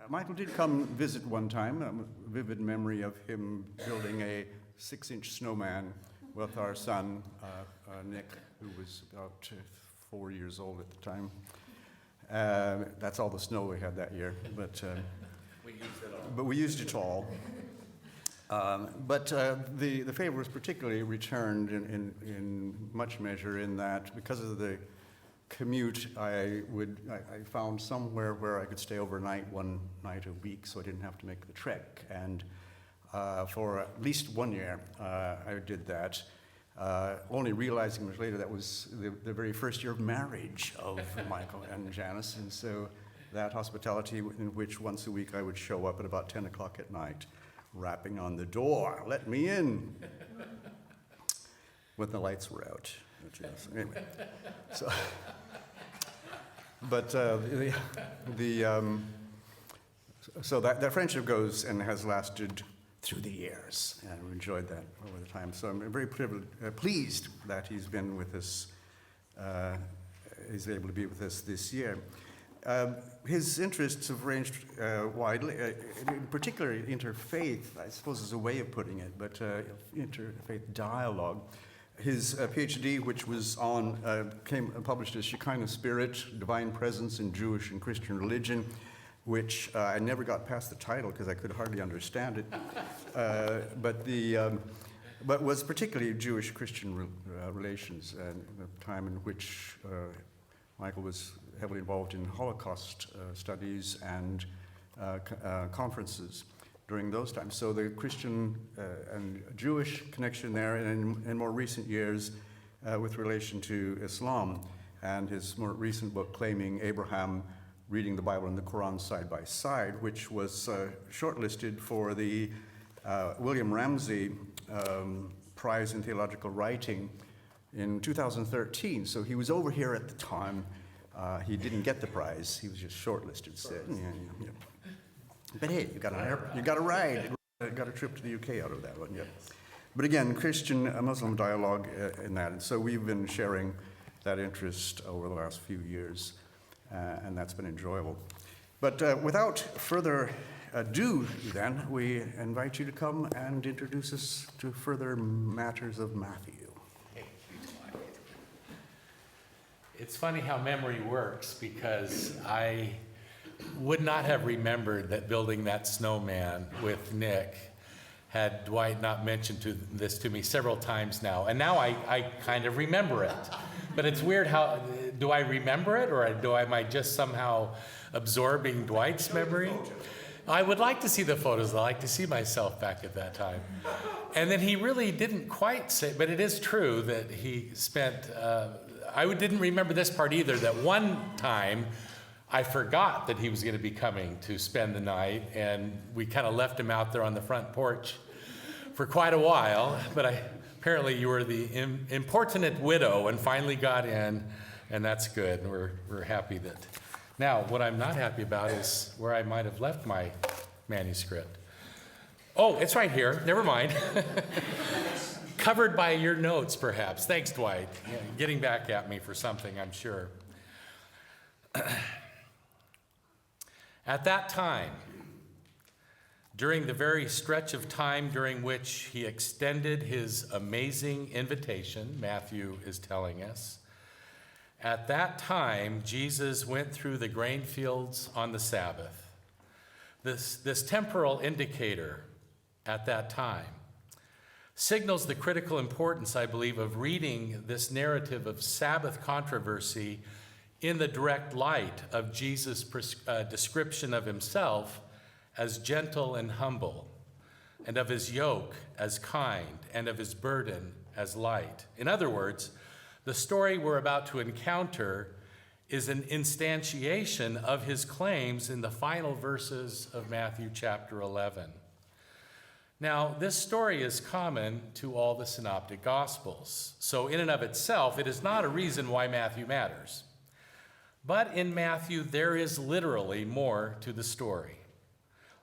Michael did come visit one time, a vivid memory of him building a 6-inch snowman with our son, Nick, who was about 4 years old at the time. That's all the snow we had that year, but we used it all. But the favor was particularly returned in much measure in that because of the commute, I found somewhere where I could stay overnight one night a week, so I didn't have to make the trek. And for at least 1 year, I did that. Only realizing much later that was the very first year of marriage of Michael and Janice, and so that hospitality in which once a week I would show up at about 10 o'clock at night, rapping on the door, "Let me in," when the lights were out. Anyway, so, but so that friendship goes and has lasted through the years, and we enjoyed that over the time. So I'm very pleased that he's been with us. He's able to be with us this year. His interests have ranged widely, in particular interfaith, I suppose is a way of putting it, but interfaith dialogue. His PhD, which was on, published as Shekinah Spirit, Divine Presence in Jewish and Christian Religion, which I never got past the title because I could hardly understand it, but was particularly Jewish-Christian relations, and the time in which Michael was heavily involved in Holocaust studies and conferences during those times. So the Christian and Jewish connection there, and in more recent years with relation to Islam, and his more recent book claiming Abraham reading the Bible and the Quran side by side, which was shortlisted for the William Ramsey Prize in Theological Writing in 2013. So he was over here at the time. He didn't get the prize. He was just shortlisted. So, yeah. But hey, you got a ride. You got a trip to the UK out of that one. Yeah. But again, Christian-Muslim dialogue in that. And so we've been sharing that interest over the last few years, and that's been enjoyable. But without further ado, then, we invite you to come and introduce us to further matters of Matthew. It's funny how memory works, because I would not have remembered that building that snowman with Nick had Dwight not mentioned this to me several times now. And now I kind of remember it. But it's weird how, do I remember it, or am I just somehow absorbing Dwight's memory? I would like to see the photos. I like to see myself back at that time. And then he really didn't quite say, but it is true that he spent, I didn't remember this part either, that one time I forgot that he was going to be coming to spend the night, and we kind of left him out there on the front porch for quite a while, but apparently you were the importunate widow and finally got in, and that's good. We're happy that. Now, what I'm not happy about is where I might have left my manuscript. Oh, it's right here. Never mind. Covered by your notes, perhaps. Thanks, Dwight. Yeah, getting back at me for something, I'm sure. At that time, during the very stretch of time during which he extended his amazing invitation, Matthew is telling us, at that time, Jesus went through the grain fields on the Sabbath. This temporal indicator at that time signals the critical importance, I believe, of reading this narrative of Sabbath controversy in the direct light of Jesus' description of himself as gentle and humble, and of his yoke as kind, and of his burden as light. In other words, the story we're about to encounter is an instantiation of his claims in the final verses of Matthew chapter 11. Now, this story is common to all the synoptic gospels, so in and of itself, it is not a reason why Matthew matters. But in Matthew, there is literally more to the story.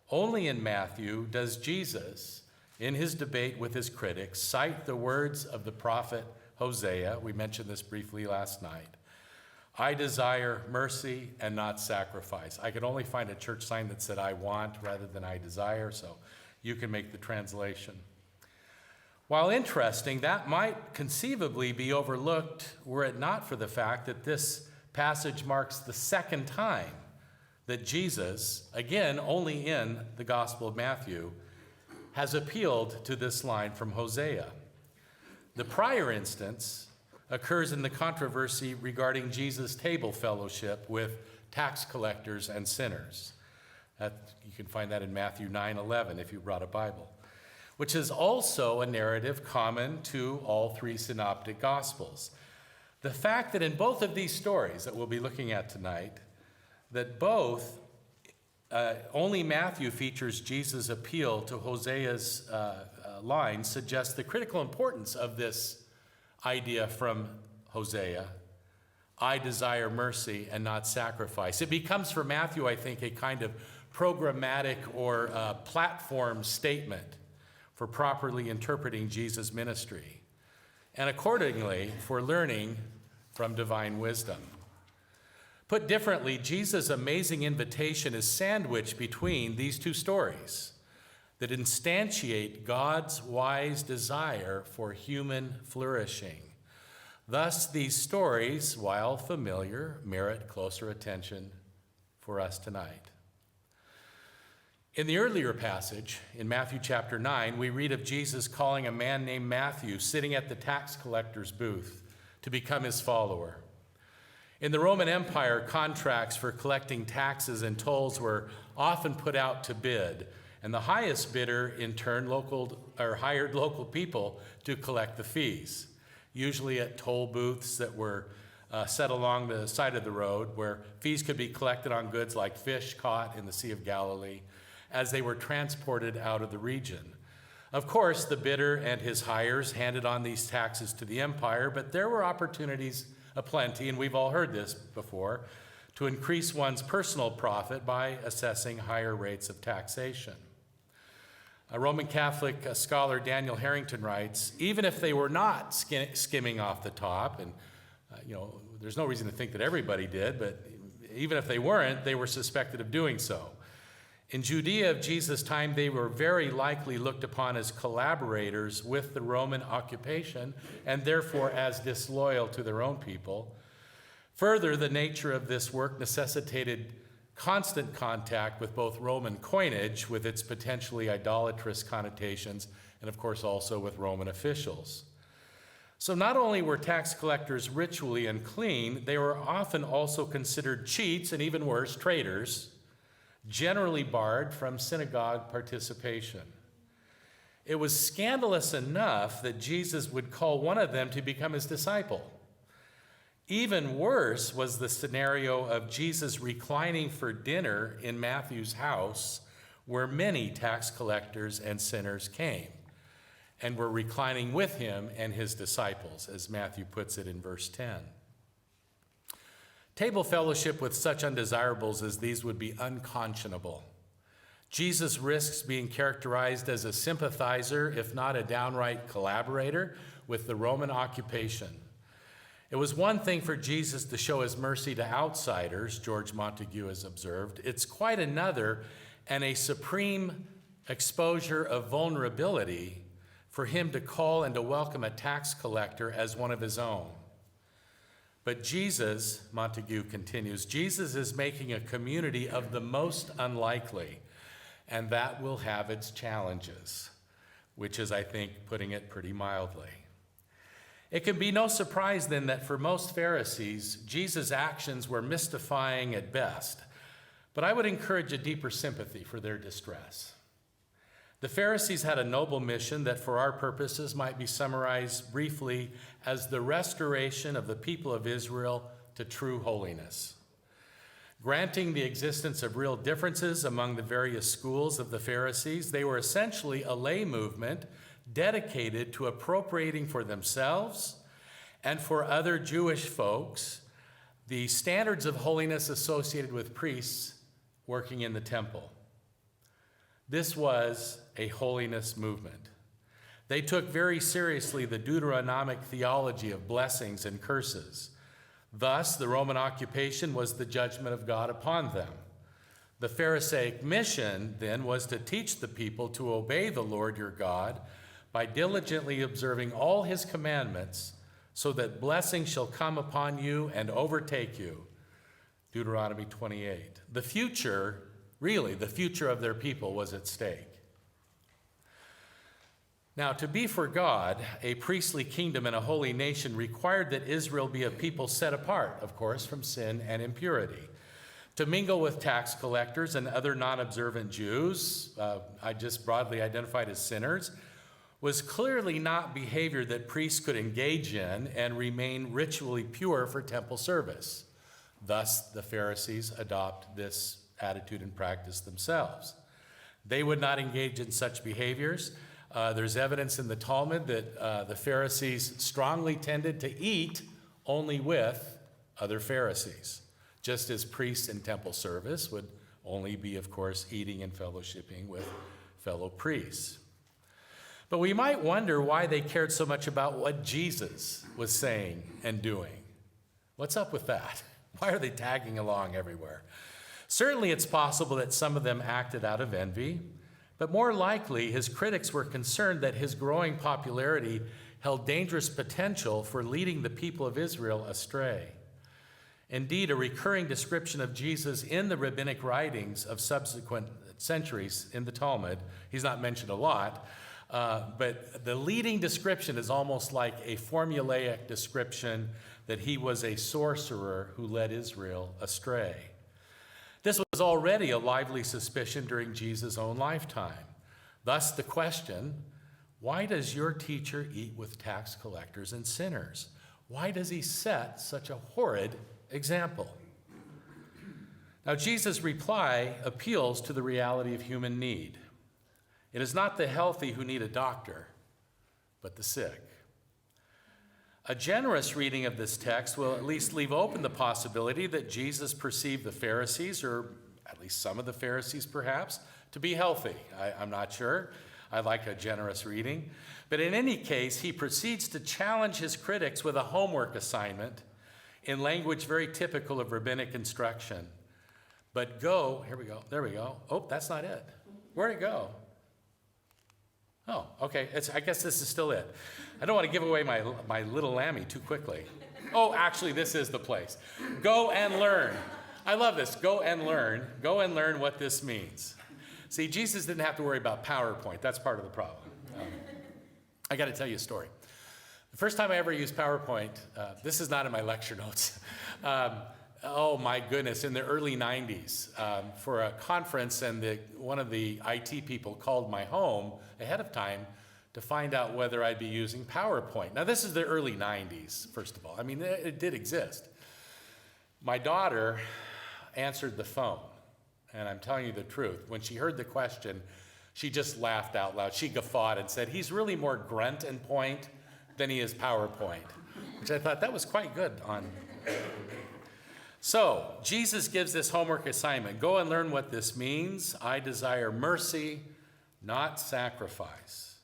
Only in Matthew does Jesus, in his debate with his critics, cite the words of the prophet Hosea. We mentioned this briefly last night. I desire mercy and not sacrifice. I could only find a church sign that said I want rather than I desire, so you can make the translation. While interesting, that might conceivably be overlooked were it not for the fact that this passage marks the second time that Jesus, again only in the Gospel of Matthew, has appealed to this line from Hosea. The prior instance occurs in the controversy regarding Jesus' table fellowship with tax collectors and sinners. You can find that in Matthew 9:11 if you brought a Bible, which is also a narrative common to all three synoptic Gospels. The fact that in both of these stories that we'll be looking at tonight, that only Matthew features Jesus' appeal to Hosea's line suggests the critical importance of this idea from Hosea, I desire mercy and not sacrifice. It becomes for Matthew, I think, a kind of programmatic or platform statement for properly interpreting Jesus' ministry, and accordingly for learning from divine wisdom. Put differently, Jesus' amazing invitation is sandwiched between these two stories that instantiate God's wise desire for human flourishing. Thus, these stories, while familiar, merit closer attention for us tonight. In the earlier passage, in Matthew chapter 9, we read of Jesus calling a man named Matthew sitting at the tax collector's booth to become his follower. In the Roman Empire, contracts for collecting taxes and tolls were often put out to bid, and the highest bidder, in turn, hired local people to collect the fees, usually at toll booths that were set along the side of the road, where fees could be collected on goods like fish caught in the Sea of Galilee as they were transported out of the region. Of course, the bidder and his hires handed on these taxes to the empire, but there were opportunities aplenty, and we've all heard this before, to increase one's personal profit by assessing higher rates of taxation. A Roman Catholic scholar, Daniel Harrington, writes, even if they were not skimming off the top, and there's no reason to think that everybody did, but even if they weren't, they were suspected of doing so. In Judea of Jesus' time, they were very likely looked upon as collaborators with the Roman occupation and therefore as disloyal to their own people. Further, the nature of this work necessitated constant contact with both Roman coinage, with its potentially idolatrous connotations, and of course also with Roman officials. So not only were tax collectors ritually unclean, they were often also considered cheats and even worse, traitors, generally barred from synagogue participation. It was scandalous enough that Jesus would call one of them to become his disciple. Even worse was the scenario of Jesus reclining for dinner in Matthew's house, where many tax collectors and sinners came and were reclining with him and his disciples, as Matthew puts it in verse 10. Table fellowship with such undesirables as these would be unconscionable. Jesus risks being characterized as a sympathizer, if not a downright collaborator, with the Roman occupation. It was one thing for Jesus to show his mercy to outsiders, George Montague has observed. It's quite another and a supreme exposure of vulnerability for him to call and to welcome a tax collector as one of his own. But Jesus, Montague continues, Jesus is making a community of the most unlikely, and that will have its challenges, which is, I think, putting it pretty mildly. It can be no surprise then that for most Pharisees, Jesus' actions were mystifying at best, but I would encourage a deeper sympathy for their distress. The Pharisees had a noble mission that for our purposes might be summarized briefly as the restoration of the people of Israel to true holiness. Granting the existence of real differences among the various schools of the Pharisees, they were essentially a lay movement dedicated to appropriating for themselves and for other Jewish folks the standards of holiness associated with priests working in the temple. This was a holiness movement. They took very seriously the Deuteronomic theology of blessings and curses. Thus, the Roman occupation was the judgment of God upon them. The Pharisaic mission, then, was to teach the people to obey the Lord your God by diligently observing all his commandments, so that blessing shall come upon you and overtake you. Deuteronomy 28. The future, really, the future of their people was at stake. Now, to be for God, a priestly kingdom and a holy nation required that Israel be a people set apart, of course, from sin and impurity. To mingle with tax collectors and other non-observant Jews, I just broadly identified as sinners, was clearly not behavior that priests could engage in and remain ritually pure for temple service. Thus, the Pharisees adopt this attitude and practice themselves. They would not engage in such behaviors. There's evidence in the Talmud that the Pharisees strongly tended to eat only with other Pharisees, just as priests in temple service would only be, of course, eating and fellowshipping with fellow priests. But we might wonder why they cared so much about what Jesus was saying and doing. What's up with that? Why are they tagging along everywhere? Certainly it's possible that some of them acted out of envy, but more likely his critics were concerned that his growing popularity held dangerous potential for leading the people of Israel astray. Indeed, a recurring description of Jesus in the rabbinic writings of subsequent centuries in the Talmud, he's not mentioned a lot, but the leading description is almost like a formulaic description that he was a sorcerer who led Israel astray. This was already a lively suspicion during Jesus' own lifetime. Thus the question, why does your teacher eat with tax collectors and sinners? Why does he set such a horrid example? Now, Jesus' reply appeals to the reality of human need. It is not the healthy who need a doctor, but the sick. A generous reading of this text will at least leave open the possibility that Jesus perceived the Pharisees, or at least some of the Pharisees perhaps, to be healthy. I'm not sure. I like a generous reading. But in any case, he proceeds to challenge his critics with a homework assignment in language very typical of rabbinic instruction. But go, here we go, there we go. Oh, that's not it. Where'd it go? Oh, okay, I guess this is still it. I don't want to give away my little lammy too quickly. Oh, actually, this is the place. Go and learn. I love this, go and learn. Go and learn what this means. See, Jesus didn't have to worry about PowerPoint. That's part of the problem. I got to tell you a story. The first time I ever used PowerPoint, this is not in my lecture notes. Oh my goodness, in the early 90s for a conference, and one of the IT people called my home ahead of time to find out whether I'd be using PowerPoint. Now this is the early 90s, first of all. I mean, it did exist. My daughter answered the phone, and I'm telling you the truth. When she heard the question, she just laughed out loud. She guffawed and said, "He's really more grunt and point than he is PowerPoint," which I thought that was quite good on. So, Jesus gives this homework assignment. Go and learn what this means. I desire mercy, not sacrifice.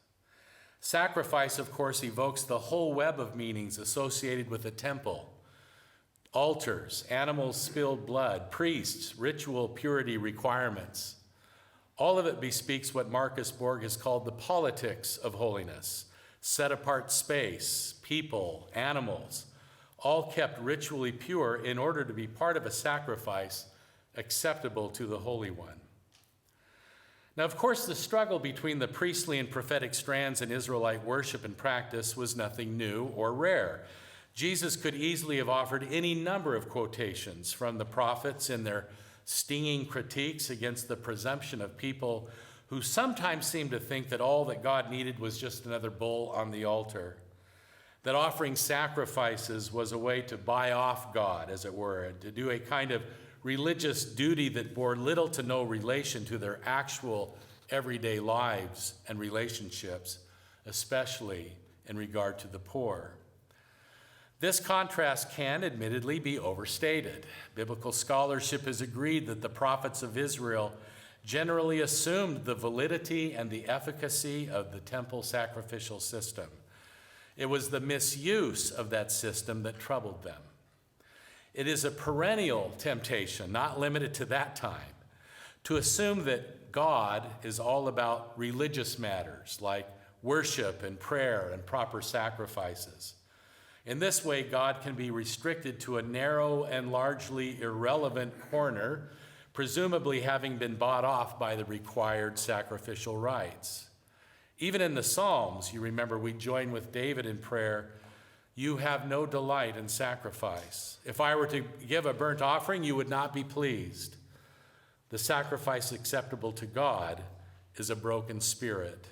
Sacrifice, of course, evokes the whole web of meanings associated with the temple. Altars, animals' spilled blood, priests, ritual purity requirements. All of it bespeaks what Marcus Borg has called the politics of holiness. Set apart space, people, animals, all kept ritually pure in order to be part of a sacrifice acceptable to the Holy One. Now, of course, the struggle between the priestly and prophetic strands in Israelite worship and practice was nothing new or rare. Jesus could easily have offered any number of quotations from the prophets in their stinging critiques against the presumption of people who sometimes seemed to think that all that God needed was just another bull on the altar, that offering sacrifices was a way to buy off God, as it were, to do a kind of religious duty that bore little to no relation to their actual everyday lives and relationships, especially in regard to the poor. This contrast can, admittedly, be overstated. Biblical scholarship has agreed that the prophets of Israel generally assumed the validity and the efficacy of the temple sacrificial system. It was the misuse of that system that troubled them. It is a perennial temptation, not limited to that time, to assume that God is all about religious matters like worship and prayer and proper sacrifices. In this way, God can be restricted to a narrow and largely irrelevant corner, presumably having been bought off by the required sacrificial rites. Even in the Psalms, you remember we join with David in prayer, "You have no delight in sacrifice. If I were to give a burnt offering, you would not be pleased." The sacrifice acceptable to God is a broken spirit.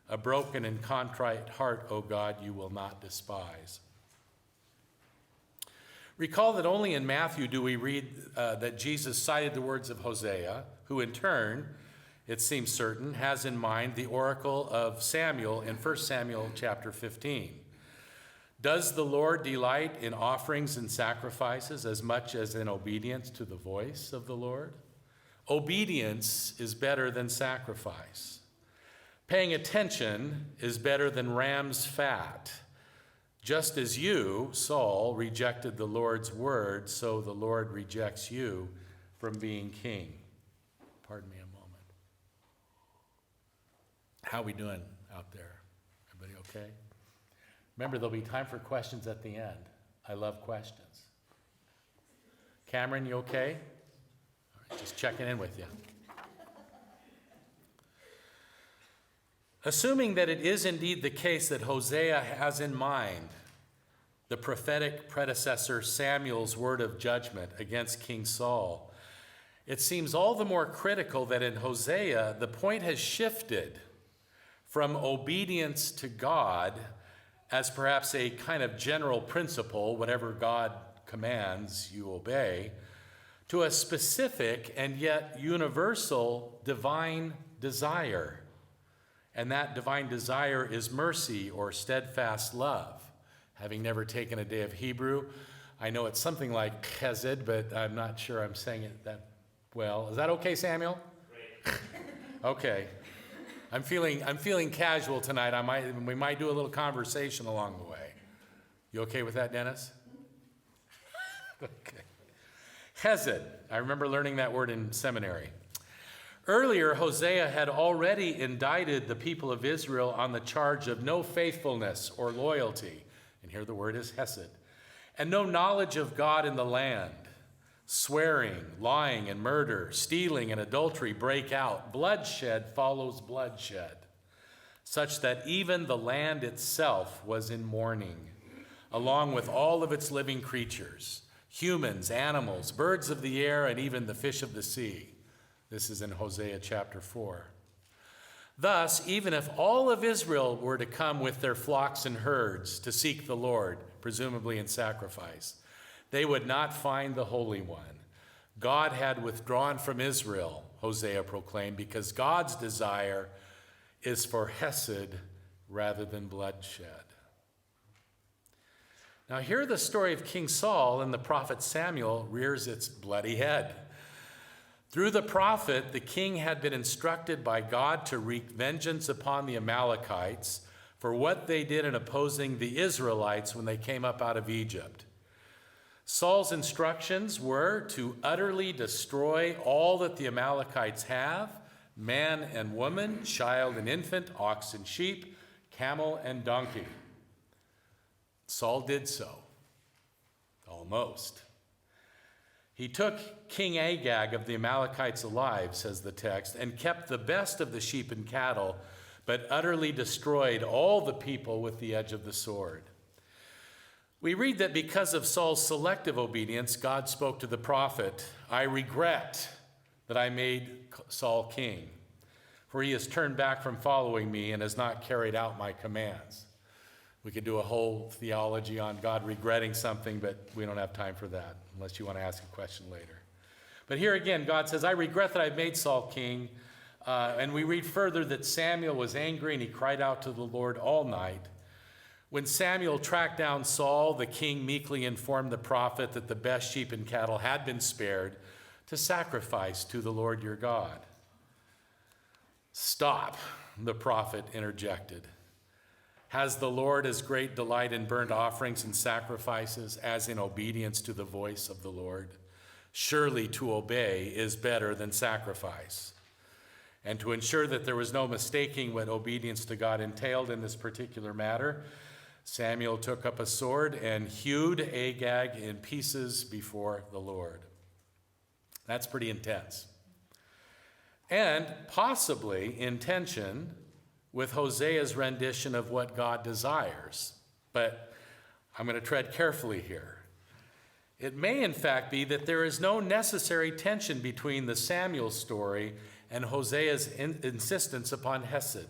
A broken and contrite heart, O God, you will not despise. Recall that only in Matthew do we read that Jesus cited the words of Hosea, who in turn, it seems certain, has in mind the oracle of Samuel in 1 Samuel chapter 15. Does the Lord delight in offerings and sacrifices as much as in obedience to the voice of the Lord? Obedience is better than sacrifice. Paying attention is better than ram's fat. Just as you, Saul, rejected the Lord's word, so the Lord rejects you from being king. Pardon me a moment. How we doing out there? Everybody okay? Remember, there'll be time for questions at the end. I love questions. Cameron, you okay? All right, just checking in with you. Assuming that it is indeed the case that Hosea has in mind the prophetic predecessor Samuel's word of judgment against King Saul, it seems all the more critical that in Hosea the point has shifted from obedience to God as perhaps a kind of general principle, whatever God commands, you obey, to a specific and yet universal divine desire. And that divine desire is mercy or steadfast love. Having never taken a day of Hebrew, I know it's something like chesed, but I'm not sure I'm saying it that well. Is that okay, Samuel? Great. Okay. I'm feeling casual tonight. We might do a little conversation along the way. You okay with that, Dennis? Okay. Chesed. I remember learning that word in seminary. Earlier, Hosea had already indicted the people of Israel on the charge of no faithfulness or loyalty, and here the word is hesed, and no knowledge of God in the land. Swearing, lying, and murder, stealing, and adultery break out. Bloodshed follows bloodshed, such that even the land itself was in mourning, along with all of its living creatures, humans, animals, birds of the air, and even the fish of the sea. This is in Hosea chapter 4. Thus, even if all of Israel were to come with their flocks and herds to seek the Lord, presumably in sacrifice, they would not find the Holy One. God had withdrawn from Israel, Hosea proclaimed, because God's desire is for hesed rather than bloodshed. Now here the story of King Saul and the prophet Samuel rears its bloody head. Through the prophet, the king had been instructed by God to wreak vengeance upon the Amalekites for what they did in opposing the Israelites when they came up out of Egypt. Saul's instructions were to utterly destroy all that the Amalekites have, man and woman, child and infant, ox and sheep, camel and donkey. Saul did so, almost. He took King Agag of the Amalekites alive, says the text, and kept the best of the sheep and cattle, but utterly destroyed all the people with the edge of the sword. We read that because of Saul's selective obedience, God spoke to the prophet, "I regret that I made Saul king, for he has turned back from following me and has not carried out my commands." We could do a whole theology on God regretting something, but we don't have time for that, unless you want to ask a question later. But here again, God says, "I regret that I've made Saul king." And we read further that Samuel was angry and he cried out to the Lord all night. When Samuel tracked down Saul, the king meekly informed the prophet that the best sheep and cattle had been spared to sacrifice to the Lord your God. "Stop," the prophet interjected. Has the Lord as great delight in burnt offerings and sacrifices as in obedience to the voice of the Lord? Surely to obey is better than sacrifice. And to ensure that there was no mistaking what obedience to God entailed in this particular matter, Samuel took up a sword and hewed Agag in pieces before the Lord. That's pretty intense. And possibly in tension with Hosea's rendition of what God desires. But I'm going to tread carefully here. It may in fact be that there is no necessary tension between the Samuel story and Hosea's insistence upon hesed.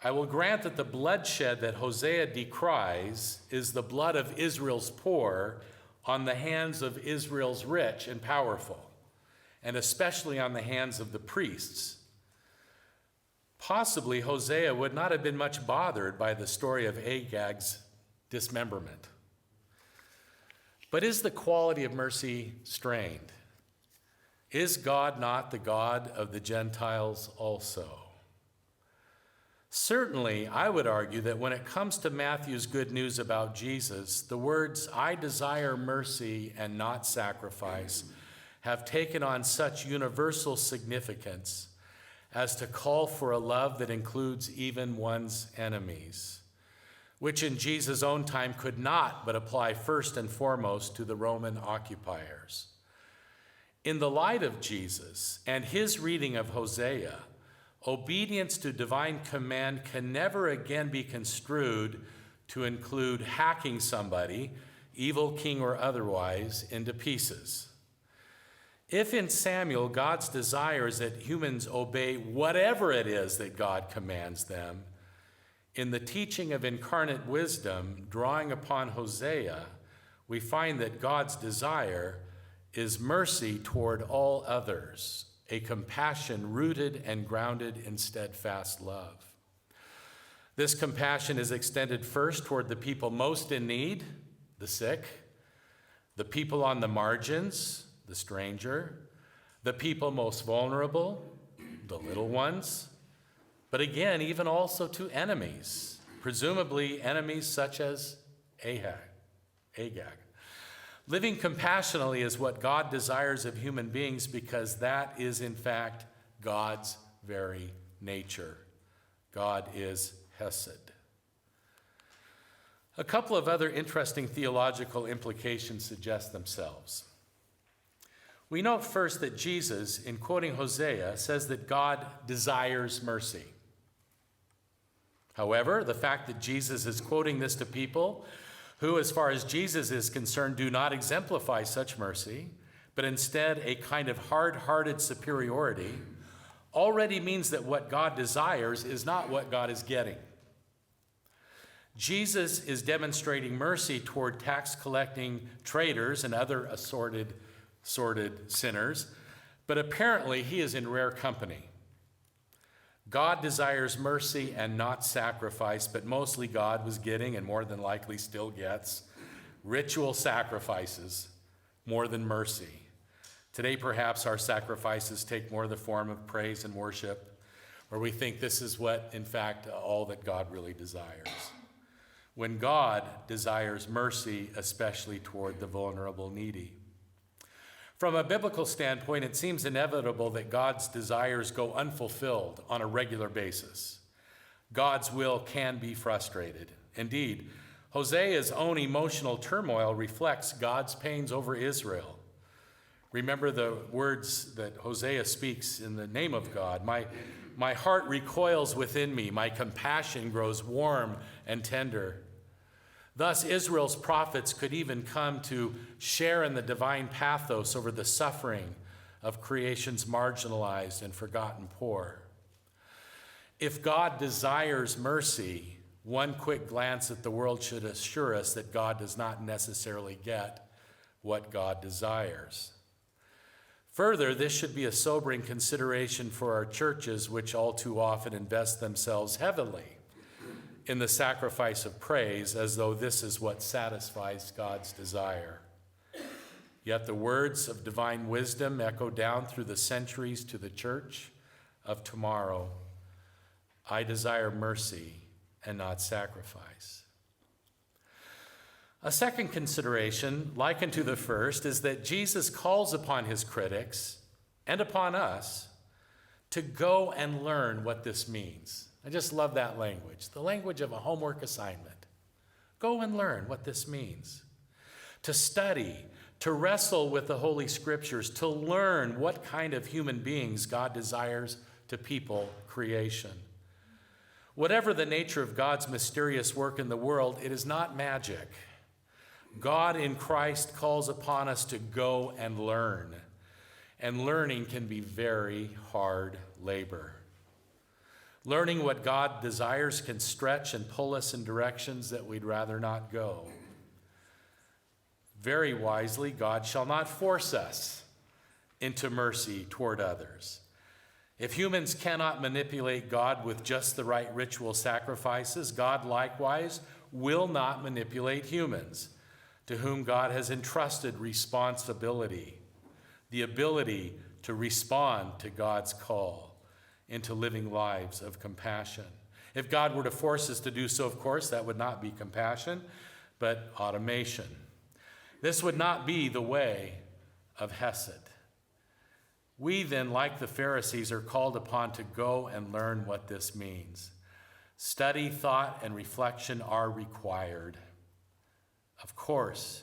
I will grant that the bloodshed that Hosea decries is the blood of Israel's poor on the hands of Israel's rich and powerful, and especially on the hands of the priests. Possibly Hosea would not have been much bothered by the story of Agag's dismemberment. But is the quality of mercy strained? Is God not the God of the Gentiles also? Certainly, I would argue that when it comes to Matthew's good news about Jesus, the words, "I desire mercy and not sacrifice," have taken on such universal significance as to call for a love that includes even one's enemies, which in Jesus' own time could not but apply first and foremost to the Roman occupiers. In the light of Jesus and his reading of Hosea, obedience to divine command can never again be construed to include hacking somebody, evil king or otherwise, into pieces. If in Samuel God's desire is that humans obey whatever it is that God commands them, in the teaching of incarnate wisdom drawing upon Hosea, we find that God's desire is mercy toward all others, a compassion rooted and grounded in steadfast love. This compassion is extended first toward the people most in need, the sick, the people on the margins, the stranger, the people most vulnerable, the little ones, but again, even also to enemies, presumably enemies such as Agag. Living compassionately is what God desires of human beings because that is, in fact, God's very nature. God is Hesed. A couple of other interesting theological implications suggest themselves. We note first that Jesus, in quoting Hosea, says that God desires mercy. However, the fact that Jesus is quoting this to people who, as far as Jesus is concerned, do not exemplify such mercy, but instead a kind of hard-hearted superiority, already means that what God desires is not what God is getting. Jesus is demonstrating mercy toward tax-collecting traitors and other assorted sinners, but apparently he is in rare company. God desires mercy and not sacrifice, but mostly God was getting, and more than likely still gets, ritual sacrifices more than mercy. Today, perhaps our sacrifices take more the form of praise and worship, where we think this is what, in fact, all that God really desires. When God desires mercy, especially toward the vulnerable, needy. From a biblical standpoint, it seems inevitable that God's desires go unfulfilled on a regular basis. God's will can be frustrated. Indeed, Hosea's own emotional turmoil reflects God's pains over Israel. Remember the words that Hosea speaks in the name of God. My heart recoils within me. My compassion grows warm and tender. Thus, Israel's prophets could even come to share in the divine pathos over the suffering of creation's marginalized and forgotten poor. If God desires mercy, one quick glance at the world should assure us that God does not necessarily get what God desires. Further, this should be a sobering consideration for our churches, which all too often invest themselves heavily in the sacrifice of praise, as though this is what satisfies God's desire. Yet the words of divine wisdom echo down through the centuries to the church of tomorrow. I desire mercy and not sacrifice. A second consideration, like unto the first, is that Jesus calls upon his critics and upon us to go and learn what this means. I just love that language, the language of a homework assignment. Go and learn what this means. To study, to wrestle with the Holy Scriptures, to learn what kind of human beings God desires to people creation. Whatever the nature of God's mysterious work in the world, it is not magic. God in Christ calls upon us to go and learn. And learning can be very hard labor. Learning what God desires can stretch and pull us in directions that we'd rather not go. Very wisely, God shall not force us into mercy toward others. If humans cannot manipulate God with just the right ritual sacrifices, God likewise will not manipulate humans, to whom God has entrusted responsibility, the ability to respond to God's call into living lives of compassion. If God were to force us to do so, of course, that would not be compassion, but automation. This would not be the way of Hesed. We then, like the Pharisees, are called upon to go and learn what this means. Study, thought, and reflection are required. Of course,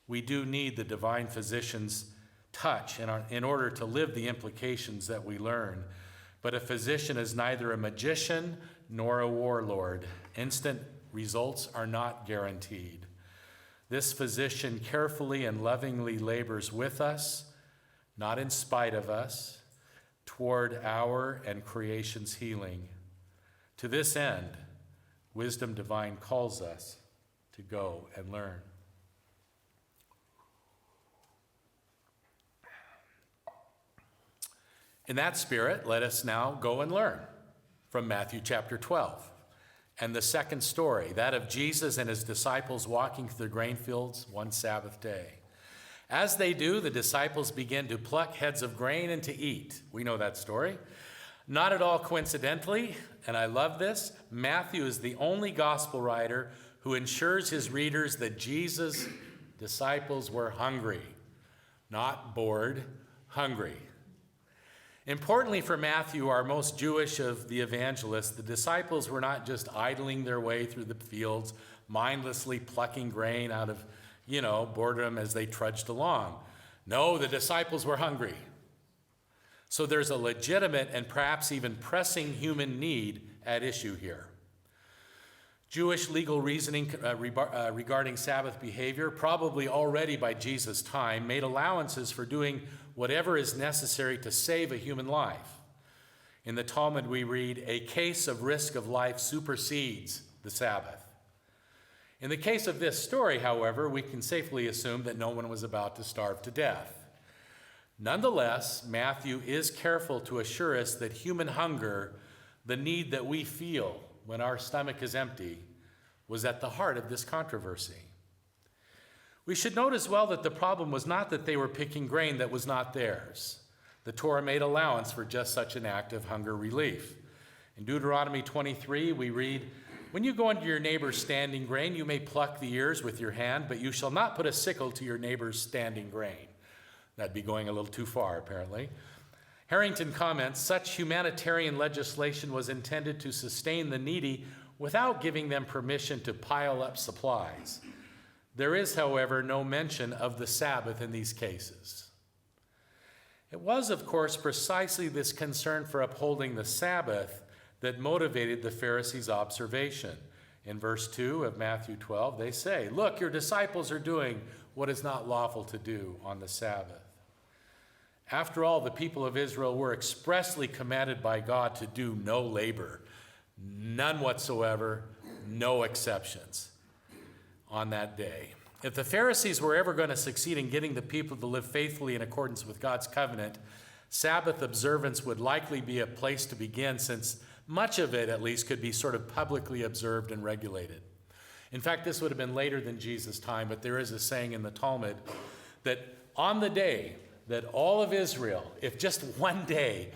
we do need the divine physician's touch in order to live the implications that we learn. But a physician is neither a magician nor a warlord. Instant results are not guaranteed. This physician carefully and lovingly labors with us, not in spite of us, toward our and creation's healing. To this end, wisdom divine calls us to go and learn. In that spirit, let us now go and learn from Matthew chapter 12. And the second story, that of Jesus and his disciples walking through the grain fields one Sabbath day. As they do, the disciples begin to pluck heads of grain and to eat. We know that story. Not at all coincidentally, and I love this, Matthew is the only gospel writer who ensures his readers that Jesus' disciples were hungry, not bored, hungry. Importantly for Matthew, our most Jewish of the evangelists, the disciples were not just idling their way through the fields, mindlessly plucking grain out of, boredom as they trudged along. No, the disciples were hungry. So there's a legitimate and perhaps even pressing human need at issue here. Jewish legal reasoning regarding Sabbath behavior, probably already by Jesus' time, made allowances for doing whatever is necessary to save a human life. In the Talmud we read, a case of risk of life supersedes the Sabbath. In the case of this story, however, we can safely assume that no one was about to starve to death. Nonetheless, Matthew is careful to assure us that human hunger, the need that we feel when our stomach is empty, was at the heart of this controversy. We should note as well that the problem was not that they were picking grain that was not theirs. The Torah made allowance for just such an act of hunger relief. In Deuteronomy 23, we read, when you go into your neighbor's standing grain, you may pluck the ears with your hand, but you shall not put a sickle to your neighbor's standing grain. That'd be going a little too far, apparently. Harrington comments, such humanitarian legislation was intended to sustain the needy without giving them permission to pile up supplies. There is, however, no mention of the Sabbath in these cases. It was, of course, precisely this concern for upholding the Sabbath that motivated the Pharisees' observation. In verse 2 of Matthew 12, they say, look, your disciples are doing what is not lawful to do on the Sabbath. After all, the people of Israel were expressly commanded by God to do no labor, none whatsoever, no exceptions on that day. If the Pharisees were ever going to succeed in getting the people to live faithfully in accordance with God's covenant, Sabbath observance would likely be a place to begin, since much of it, at least, could be sort of publicly observed and regulated. In fact, this would have been later than Jesus' time, but there is a saying in the Talmud that on the day that all of Israel, if just one day,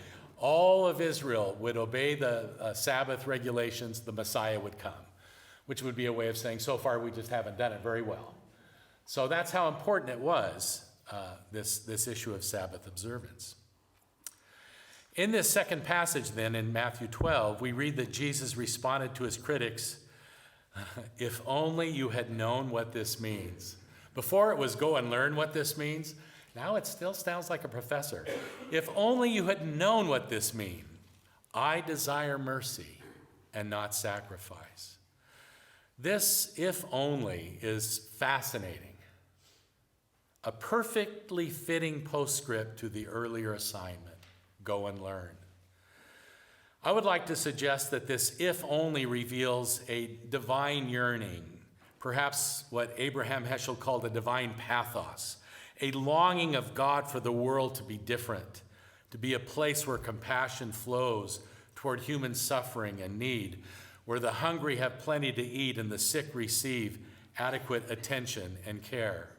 all of Israel would obey the Sabbath regulations, the Messiah would come, which would be a way of saying, so far we just haven't done it very well. So that's how important it was, this issue of Sabbath observance. In this second passage then, in Matthew 12, we read that Jesus responded to his critics, if only you had known what this means. Before it was go and learn what this means. Now it still sounds like a professor. If only you had known what this means. I desire mercy and not sacrifice. This if only is fascinating. A perfectly fitting postscript to the earlier assignment, go and learn. I would like to suggest that this if only reveals a divine yearning, perhaps what Abraham Heschel called a divine pathos, a longing of God for the world to be different, to be a place where compassion flows toward human suffering and need, where the hungry have plenty to eat and the sick receive adequate attention and care.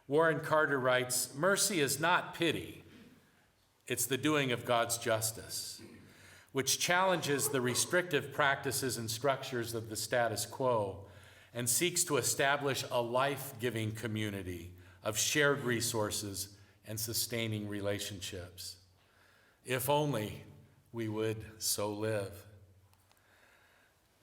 Warren Carter writes, mercy is not pity, it's the doing of God's justice, which challenges the restrictive practices and structures of the status quo and seeks to establish a life-giving community of shared resources and sustaining relationships. If only we would so live.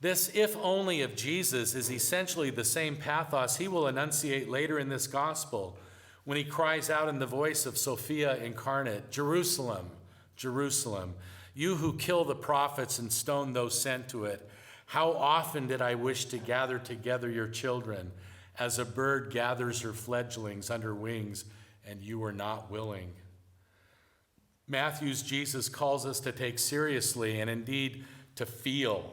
This if only of Jesus is essentially the same pathos he will enunciate later in this gospel when he cries out in the voice of Sophia incarnate, Jerusalem, Jerusalem, you who kill the prophets and stone those sent to it, how often did I wish to gather together your children as a bird gathers her fledglings under wings, and you were not willing. Matthew's Jesus calls us to take seriously and indeed to feel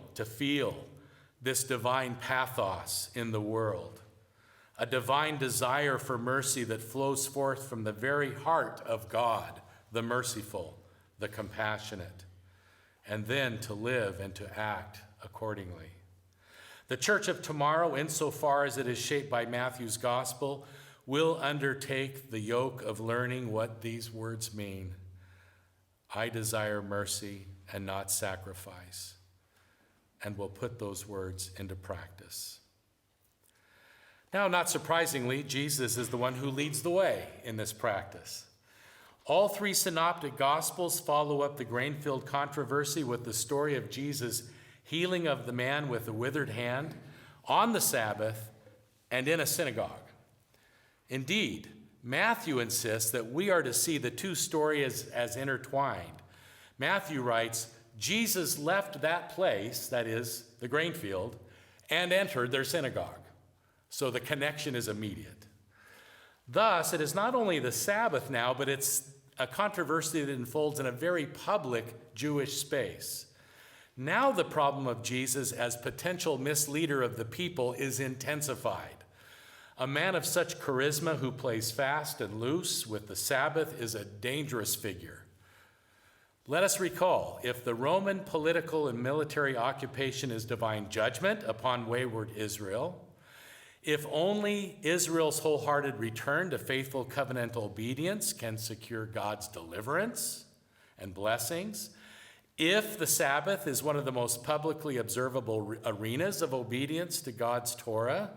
this divine pathos in the world, a divine desire for mercy that flows forth from the very heart of God, the merciful, the compassionate, and then to live and to act accordingly. The church of tomorrow, insofar as it is shaped by Matthew's gospel, will undertake the yoke of learning what these words mean. I desire mercy and not sacrifice, and will put those words into practice. Now, not surprisingly, Jesus is the one who leads the way in this practice. All three synoptic gospels follow up the grain-field controversy with the story of Jesus' healing of the man with the withered hand on the Sabbath and in a synagogue. Indeed, Matthew insists that we are to see the two stories as intertwined. Matthew writes, Jesus left that place, that is, the grain field, and entered their synagogue. So the connection is immediate. Thus, it is not only the Sabbath now, but it's a controversy that unfolds in a very public Jewish space. Now the problem of Jesus as potential misleader of the people is intensified. A man of such charisma who plays fast and loose with the Sabbath is a dangerous figure. Let us recall, if the Roman political and military occupation is divine judgment upon wayward Israel, if only Israel's wholehearted return to faithful covenantal obedience can secure God's deliverance and blessings, if the Sabbath is one of the most publicly observable arenas of obedience to God's Torah,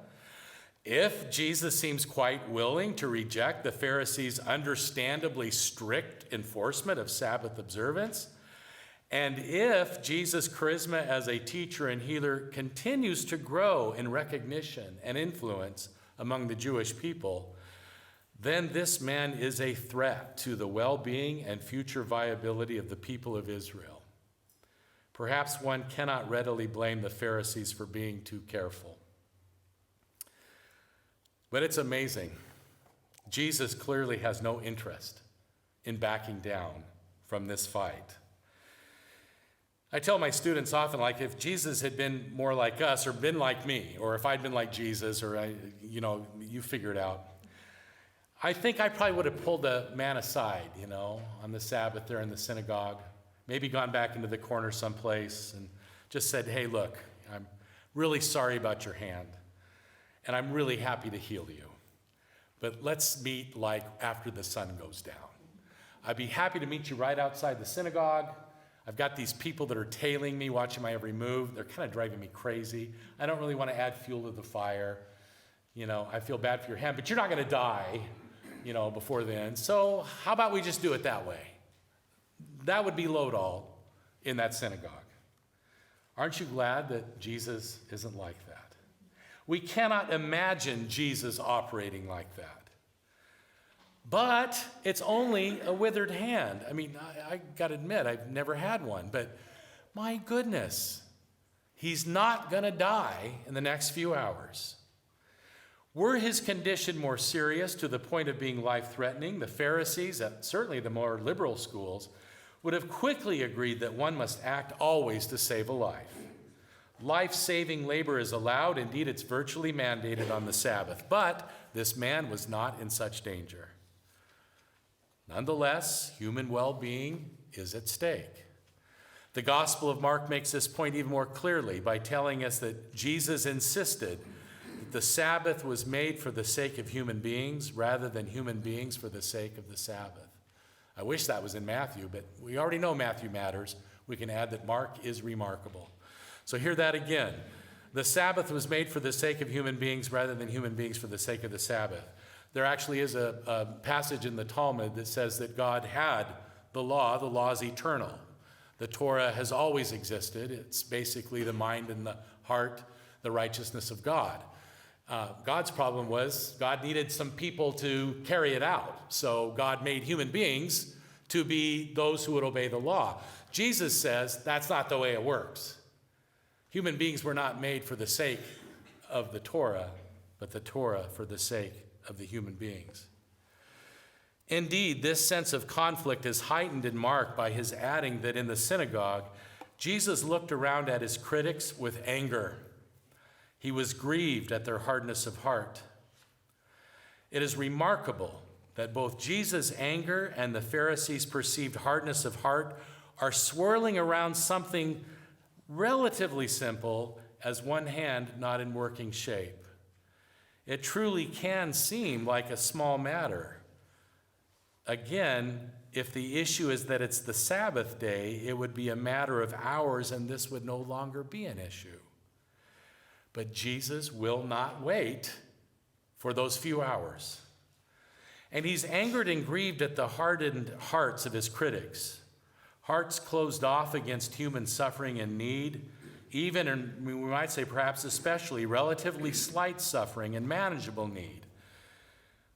if Jesus seems quite willing to reject the Pharisees' understandably strict enforcement of Sabbath observance, and if Jesus' charisma as a teacher and healer continues to grow in recognition and influence among the Jewish people, then this man is a threat to the well-being and future viability of the people of Israel. Perhaps one cannot readily blame the Pharisees for being too careful. But it's amazing. Jesus clearly has no interest in backing down from this fight. I tell my students often, like, if Jesus had been more like us or been like me, or if I'd been like Jesus, or you figure it out, I think I probably would have pulled the man aside, on the Sabbath there in the synagogue, maybe gone back into the corner someplace and just said, hey, look, I'm really sorry about your hand, and I'm really happy to heal you. But let's meet like after the sun goes down. I'd be happy to meet you right outside the synagogue. I've got these people that are tailing me, watching my every move. They're kind of driving me crazy. I don't really want to add fuel to the fire. I feel bad for your hand, but you're not going to die, before then. So how about we just do it that way? That would be Lodahl in that synagogue. Aren't you glad that Jesus isn't like that? We cannot imagine Jesus operating like that. But it's only a withered hand. I got to admit, I've never had one, but my goodness, he's not going to die in the next few hours. Were his condition more serious to the point of being life-threatening, the Pharisees, and certainly the more liberal schools, would have quickly agreed that one must act always to save a life. Life-saving labor is allowed. Indeed, it's virtually mandated on the Sabbath. But this man was not in such danger. Nonetheless, human well-being is at stake. The Gospel of Mark makes this point even more clearly by telling us that Jesus insisted that the Sabbath was made for the sake of human beings rather than human beings for the sake of the Sabbath. I wish that was in Matthew, but we already know Matthew matters. We can add that Mark is remarkable. So hear that again. The Sabbath was made for the sake of human beings rather than human beings for the sake of the Sabbath. There actually is a passage in the Talmud that says that God had the law is eternal. The Torah has always existed. It's basically the mind and the heart, the righteousness of God. God's problem was God needed some people to carry it out. So God made human beings to be those who would obey the law. Jesus says that's not the way it works. Human beings were not made for the sake of the Torah, but the Torah for the sake of the human beings. Indeed, this sense of conflict is heightened in Mark by his adding that in the synagogue, Jesus looked around at his critics with anger. He was grieved at their hardness of heart. It is remarkable that both Jesus' anger and the Pharisees' perceived hardness of heart are swirling around something relatively simple as one hand not in working shape. It truly can seem like a small matter. Again, if the issue is that it's the Sabbath day, it would be a matter of hours and this would no longer be an issue. But Jesus will not wait for those few hours. And he's angered and grieved at the hardened hearts of his critics, hearts closed off against human suffering and need, even, and we might say perhaps especially, relatively slight suffering and manageable need.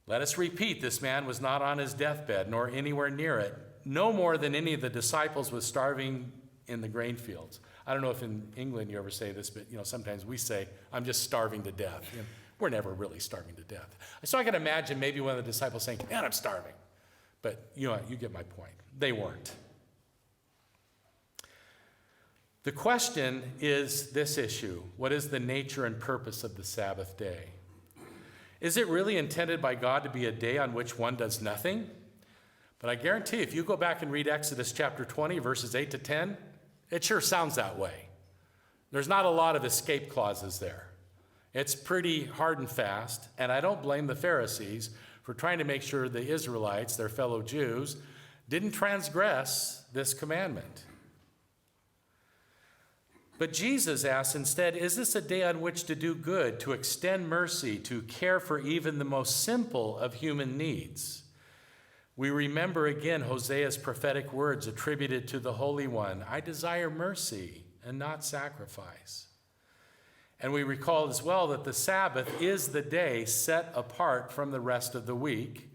Let us repeat, this man was not on his deathbed, nor anywhere near it. No more than any of the disciples was starving in the grain fields. I don't know if in England you ever say this, but sometimes we say, I'm just starving to death. We're never really starving to death. So I can imagine maybe one of the disciples saying, man, I'm starving. But you get my point. They weren't. The question is this issue: what is the nature and purpose of the Sabbath day? Is it really intended by God to be a day on which one does nothing? But I guarantee if you go back and read Exodus chapter 20, verses 8 to 10, it sure sounds that way. There's not a lot of escape clauses there. It's pretty hard and fast, and I don't blame the Pharisees for trying to make sure the Israelites, their fellow Jews, didn't transgress this commandment. But Jesus asks instead, is this a day on which to do good, to extend mercy, to care for even the most simple of human needs? We remember again Hosea's prophetic words attributed to the Holy One, I desire mercy and not sacrifice. And we recall as well that the Sabbath is the day set apart from the rest of the week,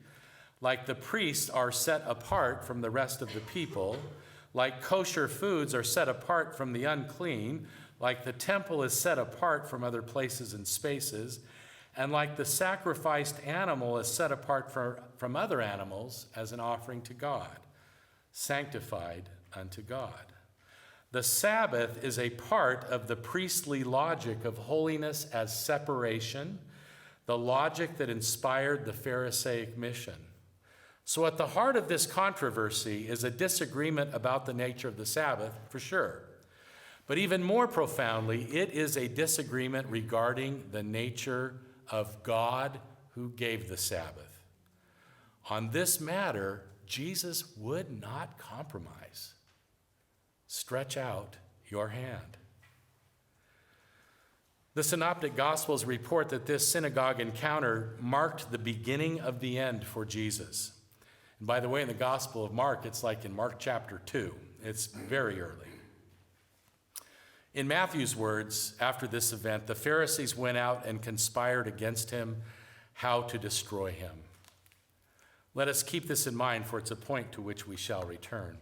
like the priests are set apart from the rest of the people, like kosher foods are set apart from the unclean, like the temple is set apart from other places and spaces, and like the sacrificed animal is set apart from other animals as an offering to God, sanctified unto God. The Sabbath is a part of the priestly logic of holiness as separation, the logic that inspired the Pharisaic mission. So at the heart of this controversy is a disagreement about the nature of the Sabbath, for sure. But even more profoundly, it is a disagreement regarding the nature of God who gave the Sabbath. On this matter, Jesus would not compromise. Stretch out your hand. The Synoptic Gospels report that this synagogue encounter marked the beginning of the end for Jesus. And by the way, in the Gospel of Mark, it's like in Mark chapter 2. It's very early. In Matthew's words, after this event, the Pharisees went out and conspired against him how to destroy him. Let us keep this in mind, for it's a point to which we shall return.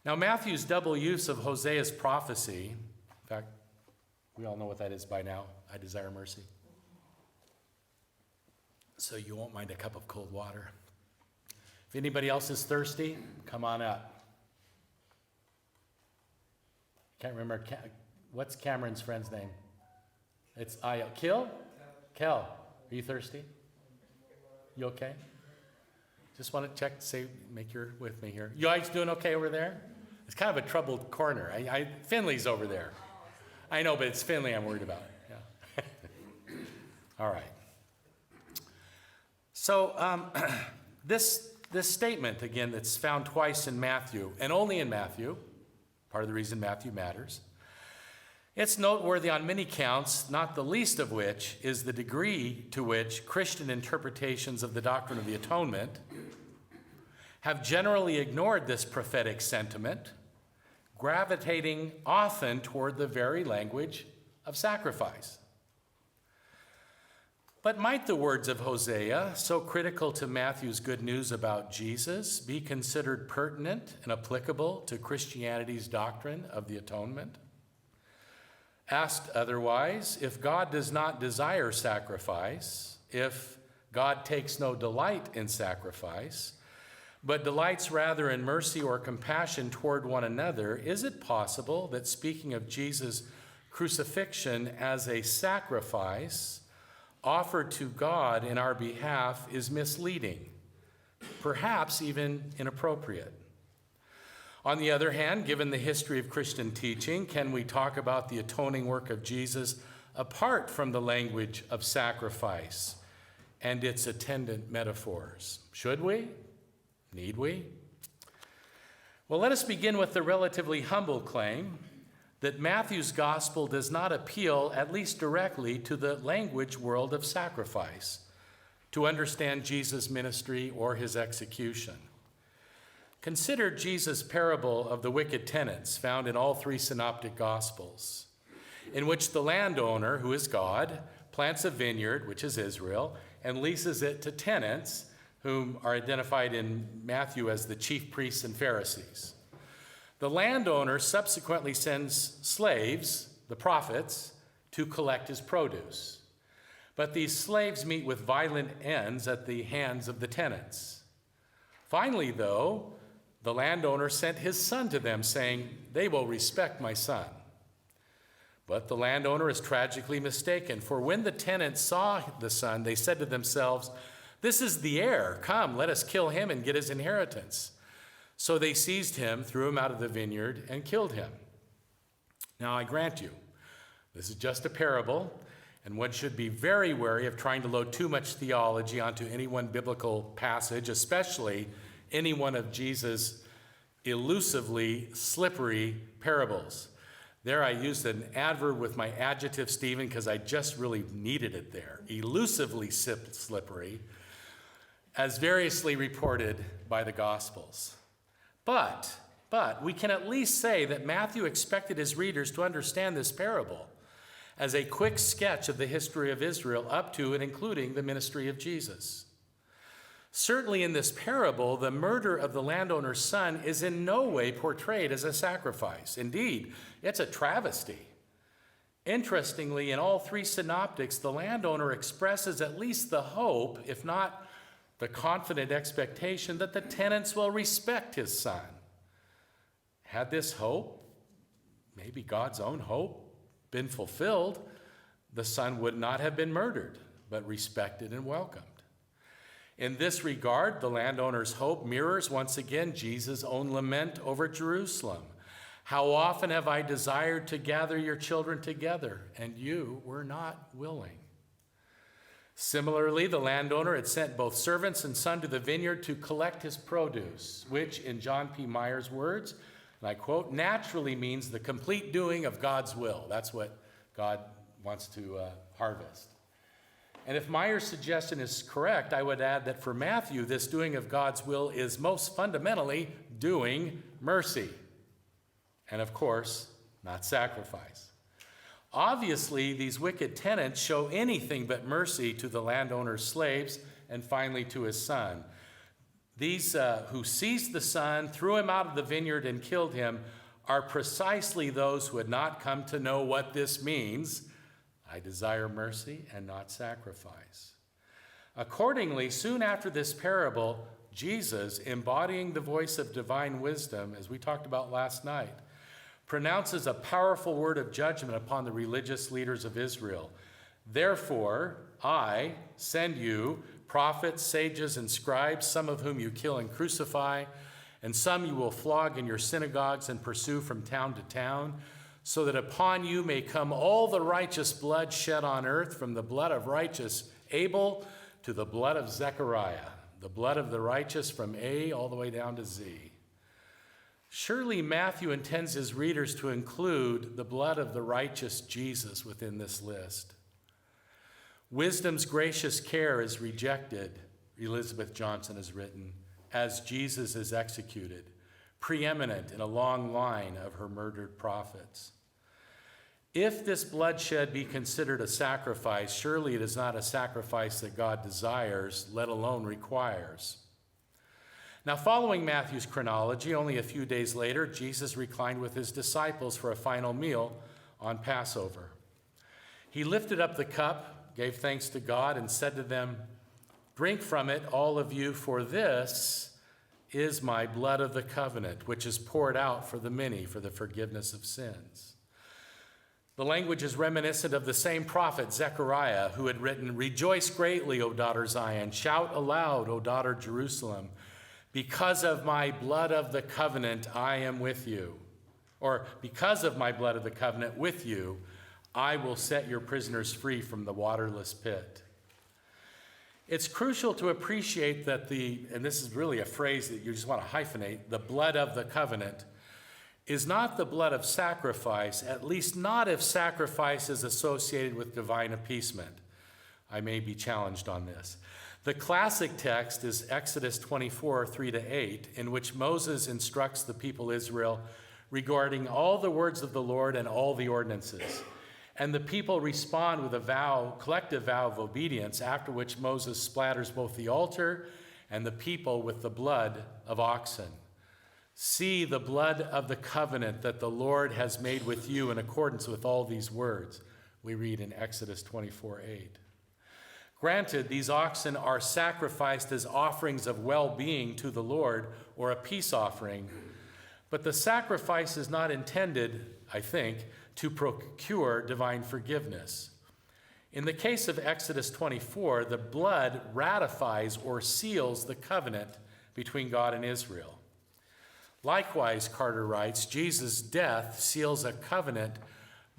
Now, Matthew's double use of Hosea's prophecy, in fact, we all know what that is by now. I desire mercy. So you won't mind a cup of cold water. If anybody else is thirsty, come on up. Can't remember, what's Cameron's friend's name? It's Kel? Kel, are you thirsty? You okay? Just want to check, make you're with me here. You guys doing okay over there? It's kind of a troubled corner. Finley's over there. I know, but it's Finley I'm worried about. Yeah. All right. So this statement, again, that's found twice in Matthew, and only in Matthew, part of the reason Matthew matters, it's noteworthy on many counts, not the least of which is the degree to which Christian interpretations of the doctrine of the atonement have generally ignored this prophetic sentiment, gravitating often toward the very language of sacrifice. But might the words of Hosea, so critical to Matthew's good news about Jesus, be considered pertinent and applicable to Christianity's doctrine of the atonement? Asked otherwise, if God does not desire sacrifice, if God takes no delight in sacrifice, but delights rather in mercy or compassion toward one another, is it possible that speaking of Jesus' crucifixion as a sacrifice offered to God in our behalf is misleading, perhaps even inappropriate? On the other hand, given the history of Christian teaching, can we talk about the atoning work of Jesus apart from the language of sacrifice and its attendant metaphors? Should we? Need we? Well, let us begin with the relatively humble claim that Matthew's gospel does not appeal, at least directly, to the language world of sacrifice to understand Jesus' ministry or his execution. Consider Jesus' parable of the wicked tenants found in all three synoptic gospels, in which the landowner, who is God, plants a vineyard, which is Israel, and leases it to tenants, whom are identified in Matthew as the chief priests and Pharisees. The landowner subsequently sends slaves, the prophets, to collect his produce. But these slaves meet with violent ends at the hands of the tenants. Finally, though, the landowner sent his son to them, saying, "They will respect my son." But the landowner is tragically mistaken, for when the tenants saw the son, they said to themselves, "This is the heir. Come, let us kill him and get his inheritance." So they seized him, threw him out of the vineyard, and killed him. Now, I grant you, this is just a parable, and one should be very wary of trying to load too much theology onto any one biblical passage, especially any one of Jesus' elusively slippery parables. There I used an adverb with my adjective, Stephen, because I just really needed it there. Elusively slippery, as variously reported by the Gospels. But we can at least say that Matthew expected his readers to understand this parable as a quick sketch of the history of Israel up to and including the ministry of Jesus. Certainly in this parable, the murder of the landowner's son is in no way portrayed as a sacrifice. Indeed, it's a travesty. Interestingly, in all three synoptics, the landowner expresses at least the hope, if not the confident expectation, that the tenants will respect his son. Had this hope, maybe God's own hope, been fulfilled, the son would not have been murdered, but respected and welcomed. In this regard, the landowner's hope mirrors once again Jesus' own lament over Jerusalem. "How often have I desired to gather your children together, and you were not willing." Similarly, the landowner had sent both servants and son to the vineyard to collect his produce, which, in John P. Meyer's words, and I quote, naturally means the complete doing of God's will. That's what God wants to harvest. And if Meyer's suggestion is correct, I would add that for Matthew, this doing of God's will is most fundamentally doing mercy. And of course, not sacrifice. Obviously, these wicked tenants show anything but mercy to the landowner's slaves and finally to his son. These who seized the son, threw him out of the vineyard, and killed him are precisely those who had not come to know what this means. I desire mercy and not sacrifice. Accordingly, soon after this parable, Jesus, embodying the voice of divine wisdom, as we talked about last night, pronounces a powerful word of judgment upon the religious leaders of Israel. Therefore, I send you prophets, sages, and scribes, some of whom you kill and crucify, and some you will flog in your synagogues and pursue from town to town, so that upon you may come all the righteous blood shed on earth, from the blood of righteous Abel to the blood of Zechariah, the blood of the righteous from A all the way down to Z. Surely Matthew intends his readers to include the blood of the righteous Jesus within this list. Wisdom's gracious care is rejected, Elizabeth Johnson has written, as Jesus is executed, preeminent in a long line of her murdered prophets. If this bloodshed be considered a sacrifice, surely it is not a sacrifice that God desires, let alone requires. Now, following Matthew's chronology, only a few days later, Jesus reclined with his disciples for a final meal on Passover. He lifted up the cup, gave thanks to God, and said to them, "Drink from it, all of you, for this is my blood of the covenant, which is poured out for the many for the forgiveness of sins." The language is reminiscent of the same prophet, Zechariah, who had written, "Rejoice greatly, O daughter Zion. Shout aloud, O daughter Jerusalem. Because of my blood of the covenant, I am with you." Or, because of my blood of the covenant with you, I will set your prisoners free from the waterless pit. It's crucial to appreciate that and this is really a phrase that you just want to hyphenate, the blood of the covenant is not the blood of sacrifice, at least not if sacrifice is associated with divine appeasement. I may be challenged on this. The classic text is Exodus 24, 3-8, in which Moses instructs the people Israel regarding all the words of the Lord and all the ordinances. And the people respond with a collective vow of obedience, after which Moses splatters both the altar and the people with the blood of oxen. "See the blood of the covenant that the Lord has made with you in accordance with all these words," we read in Exodus 24:8. Granted, these oxen are sacrificed as offerings of well-being to the Lord, or a peace offering, but the sacrifice is not intended, I think, to procure divine forgiveness. In the case of Exodus 24, the blood ratifies or seals the covenant between God and Israel. Likewise, Carter writes, Jesus' death seals a covenant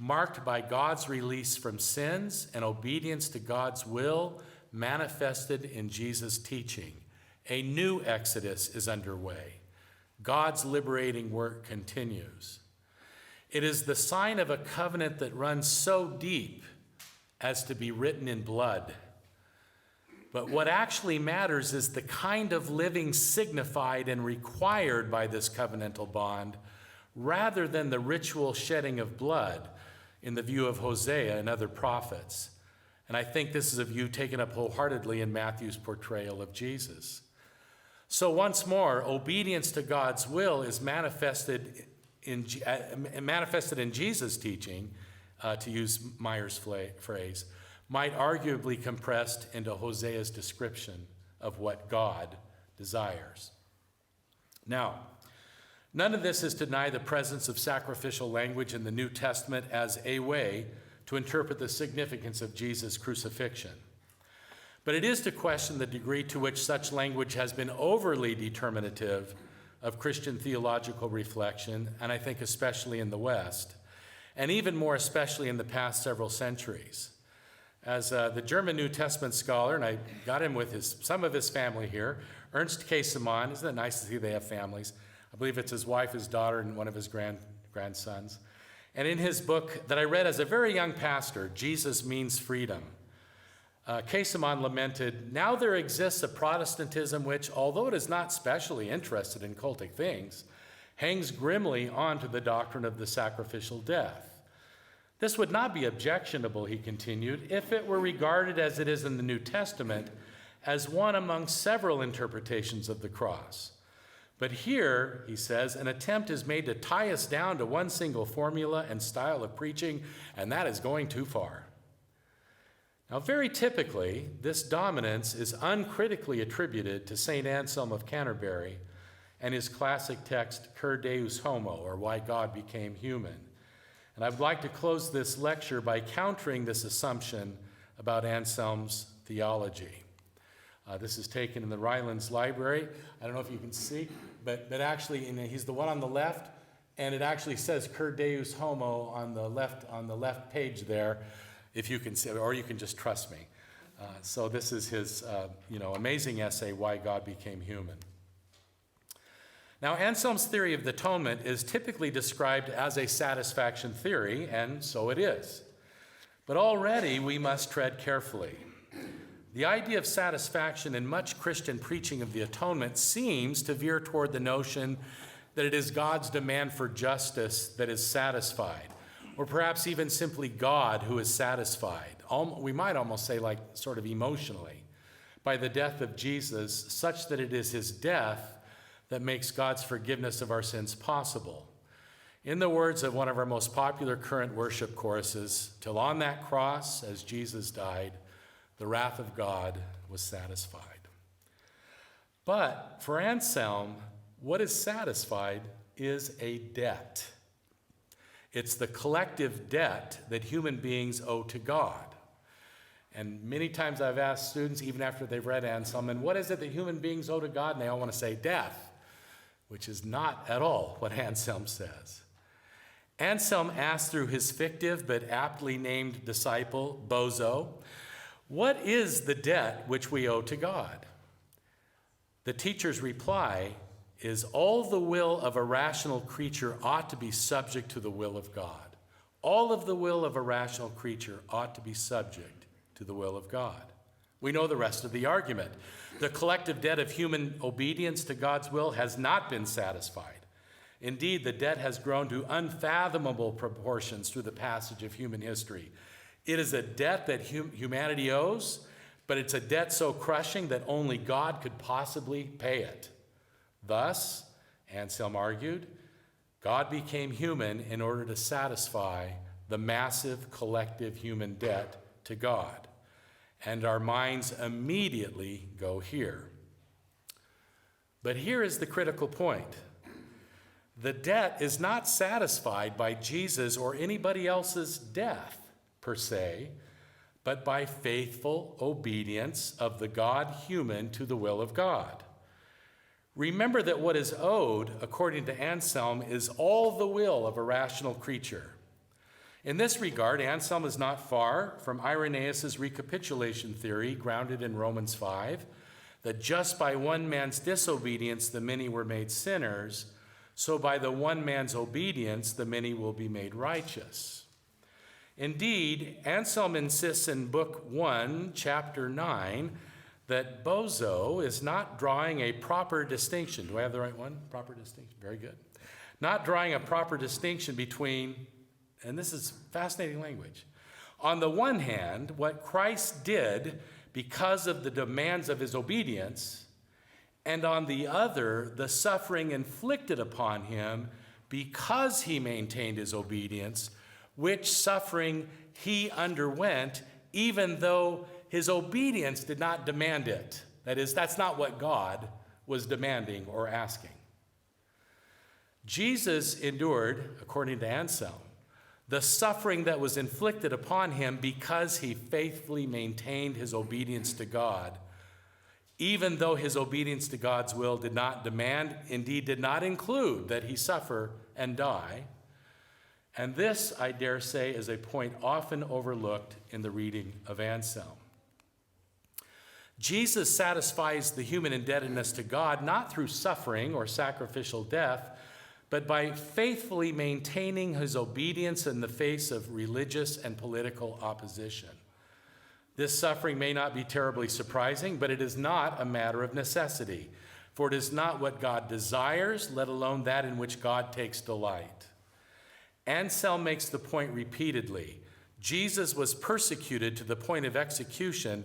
marked by God's release from sins and obedience to God's will manifested in Jesus' teaching. A new exodus is underway. God's liberating work continues. It is the sign of a covenant that runs so deep as to be written in blood. But what actually matters is the kind of living signified and required by this covenantal bond, rather than the ritual shedding of blood in the view of Hosea and other prophets. And I think this is a view taken up wholeheartedly in Matthew's portrayal of Jesus. So once more, obedience to God's will is manifested in Jesus' teaching, to use Meyer's phrase, might arguably compressed into Hosea's description of what God desires. Now, none of this is to deny the presence of sacrificial language in the New Testament as a way to interpret the significance of Jesus' crucifixion. But it is to question the degree to which such language has been overly determinative of Christian theological reflection, and I think especially in the West, and even more especially in the past several centuries. as the German New Testament scholar, and I got him with some of his family here, Ernst Käsemann. Isn't it nice to see they have families? I believe it's his wife, his daughter, and one of his grandsons. And in his book that I read as a very young pastor, Jesus Means Freedom, Käsemann lamented, "Now there exists a Protestantism which, although it is not specially interested in cultic things, hangs grimly on to the doctrine of the sacrificial death. This would not be objectionable," he continued, "if it were regarded as it is in the New Testament as one among several interpretations of the cross. But here," he says, "an attempt is made to tie us down to one single formula and style of preaching, and that is going too far." Now, very typically, this dominance is uncritically attributed to St. Anselm of Canterbury and his classic text, Cur Deus Homo, or Why God Became Human. And I would like to close this lecture by countering this assumption about Anselm's theology. This is taken in the Rylands Library. I don't know if you can see, but actually, he's the one on the left, and it actually says Cur Deus Homo on the left page there, if you can see, or you can just trust me. So this is his amazing essay, Why God Became Human. Now, Anselm's theory of the atonement is typically described as a satisfaction theory, and so it is. But already we must tread carefully. The idea of satisfaction in much Christian preaching of the atonement seems to veer toward the notion that it is God's demand for justice that is satisfied, or perhaps even simply God who is satisfied. We might almost say, like, sort of emotionally, by the death of Jesus, such that it is his death that makes God's forgiveness of our sins possible. In the words of one of our most popular current worship choruses, "Till on that cross, as Jesus died, the wrath of God was satisfied." But for Anselm, what is satisfied is a debt. It's the collective debt that human beings owe to God. And many times I've asked students, even after they've read Anselm, and what is it that human beings owe to God? And they all want to say death, which is not at all what Anselm says. Anselm asked through his fictive but aptly named disciple, Bozo, what is the debt which we owe to God? The teacher's reply is, all the will of a rational creature ought to be subject to the will of God. All of the will of a rational creature ought to be subject to the will of God. We know the rest of the argument. The collective debt of human obedience to God's will has not been satisfied. Indeed, the debt has grown to unfathomable proportions through the passage of human history. It is a debt that humanity owes, but it's a debt so crushing that only God could possibly pay it. Thus, Anselm argued, God became human in order to satisfy the massive collective human debt to God. And our minds immediately go here. But here is the critical point. The debt is not satisfied by Jesus or anybody else's death, per se, but by faithful obedience of the God-human to the will of God. Remember that what is owed, according to Anselm, is all the will of a rational creature. In this regard, Anselm is not far from Irenaeus' recapitulation theory, grounded in Romans 5, that just by one man's disobedience the many were made sinners, so by the one man's obedience the many will be made righteous. Indeed, Anselm insists in Book 1, Chapter 9, that Bozo is not drawing a proper distinction. Do I have the right one? Proper distinction. Very good. Not drawing a proper distinction between, and this is fascinating language, on the one hand, what Christ did because of the demands of his obedience, and on the other, the suffering inflicted upon him because he maintained his obedience, which suffering he underwent even though his obedience did not demand it. That is, that's not what God was demanding or asking. Jesus endured, according to Anselm, the suffering that was inflicted upon him because he faithfully maintained his obedience to God, even though his obedience to God's will did not demand, indeed did not include, that he suffer and die. And this, I dare say, is a point often overlooked in the reading of Anselm. Jesus satisfies the human indebtedness to God not through suffering or sacrificial death, but by faithfully maintaining his obedience in the face of religious and political opposition. This suffering may not be terribly surprising, but it is not a matter of necessity, for it is not what God desires, let alone that in which God takes delight. Anselm makes the point repeatedly. Jesus was persecuted to the point of execution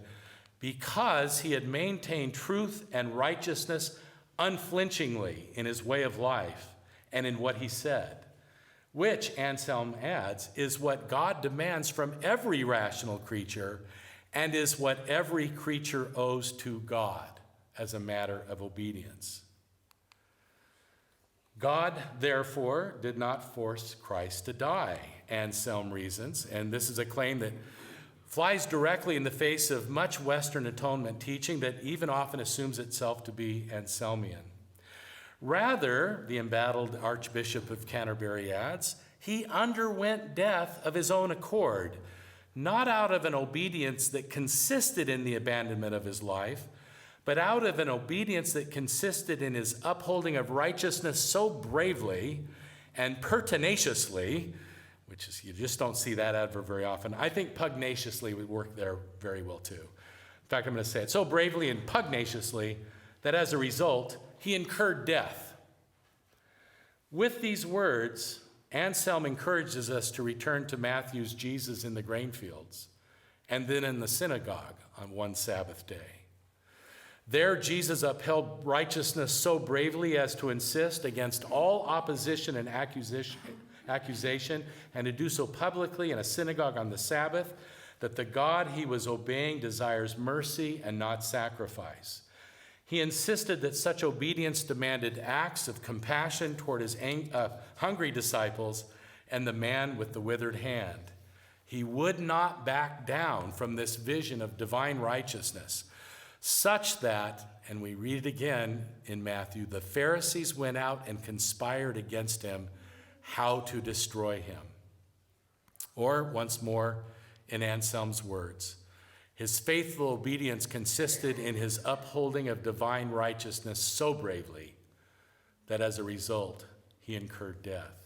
because he had maintained truth and righteousness unflinchingly in his way of life and in what he said, which, Anselm adds, is what God demands from every rational creature and is what every creature owes to God as a matter of obedience. God, therefore, did not force Christ to die, Anselm reasons, and this is a claim that flies directly in the face of much Western atonement teaching that even often assumes itself to be Anselmian. Rather, the embattled Archbishop of Canterbury adds, he underwent death of his own accord, not out of an obedience that consisted in the abandonment of his life, but out of an obedience that consisted in his upholding of righteousness so bravely and pertinaciously, which is, you just don't see that adverb very often. I think pugnaciously would work there very well too. In fact, I'm going to say it so bravely and pugnaciously that as a result, he incurred death. With these words, Anselm encourages us to return to Matthew's Jesus in the grain fields and then in the synagogue on one Sabbath day. There, Jesus upheld righteousness so bravely as to insist against all opposition and accusation, and to do so publicly in a synagogue on the Sabbath, that the God he was obeying desires mercy and not sacrifice. He insisted that such obedience demanded acts of compassion toward his hungry disciples and the man with the withered hand. He would not back down from this vision of divine righteousness, such that, and we read it again in Matthew, the Pharisees went out and conspired against him how to destroy him. Or, once more, in Anselm's words, his faithful obedience consisted in his upholding of divine righteousness so bravely that as a result, he incurred death.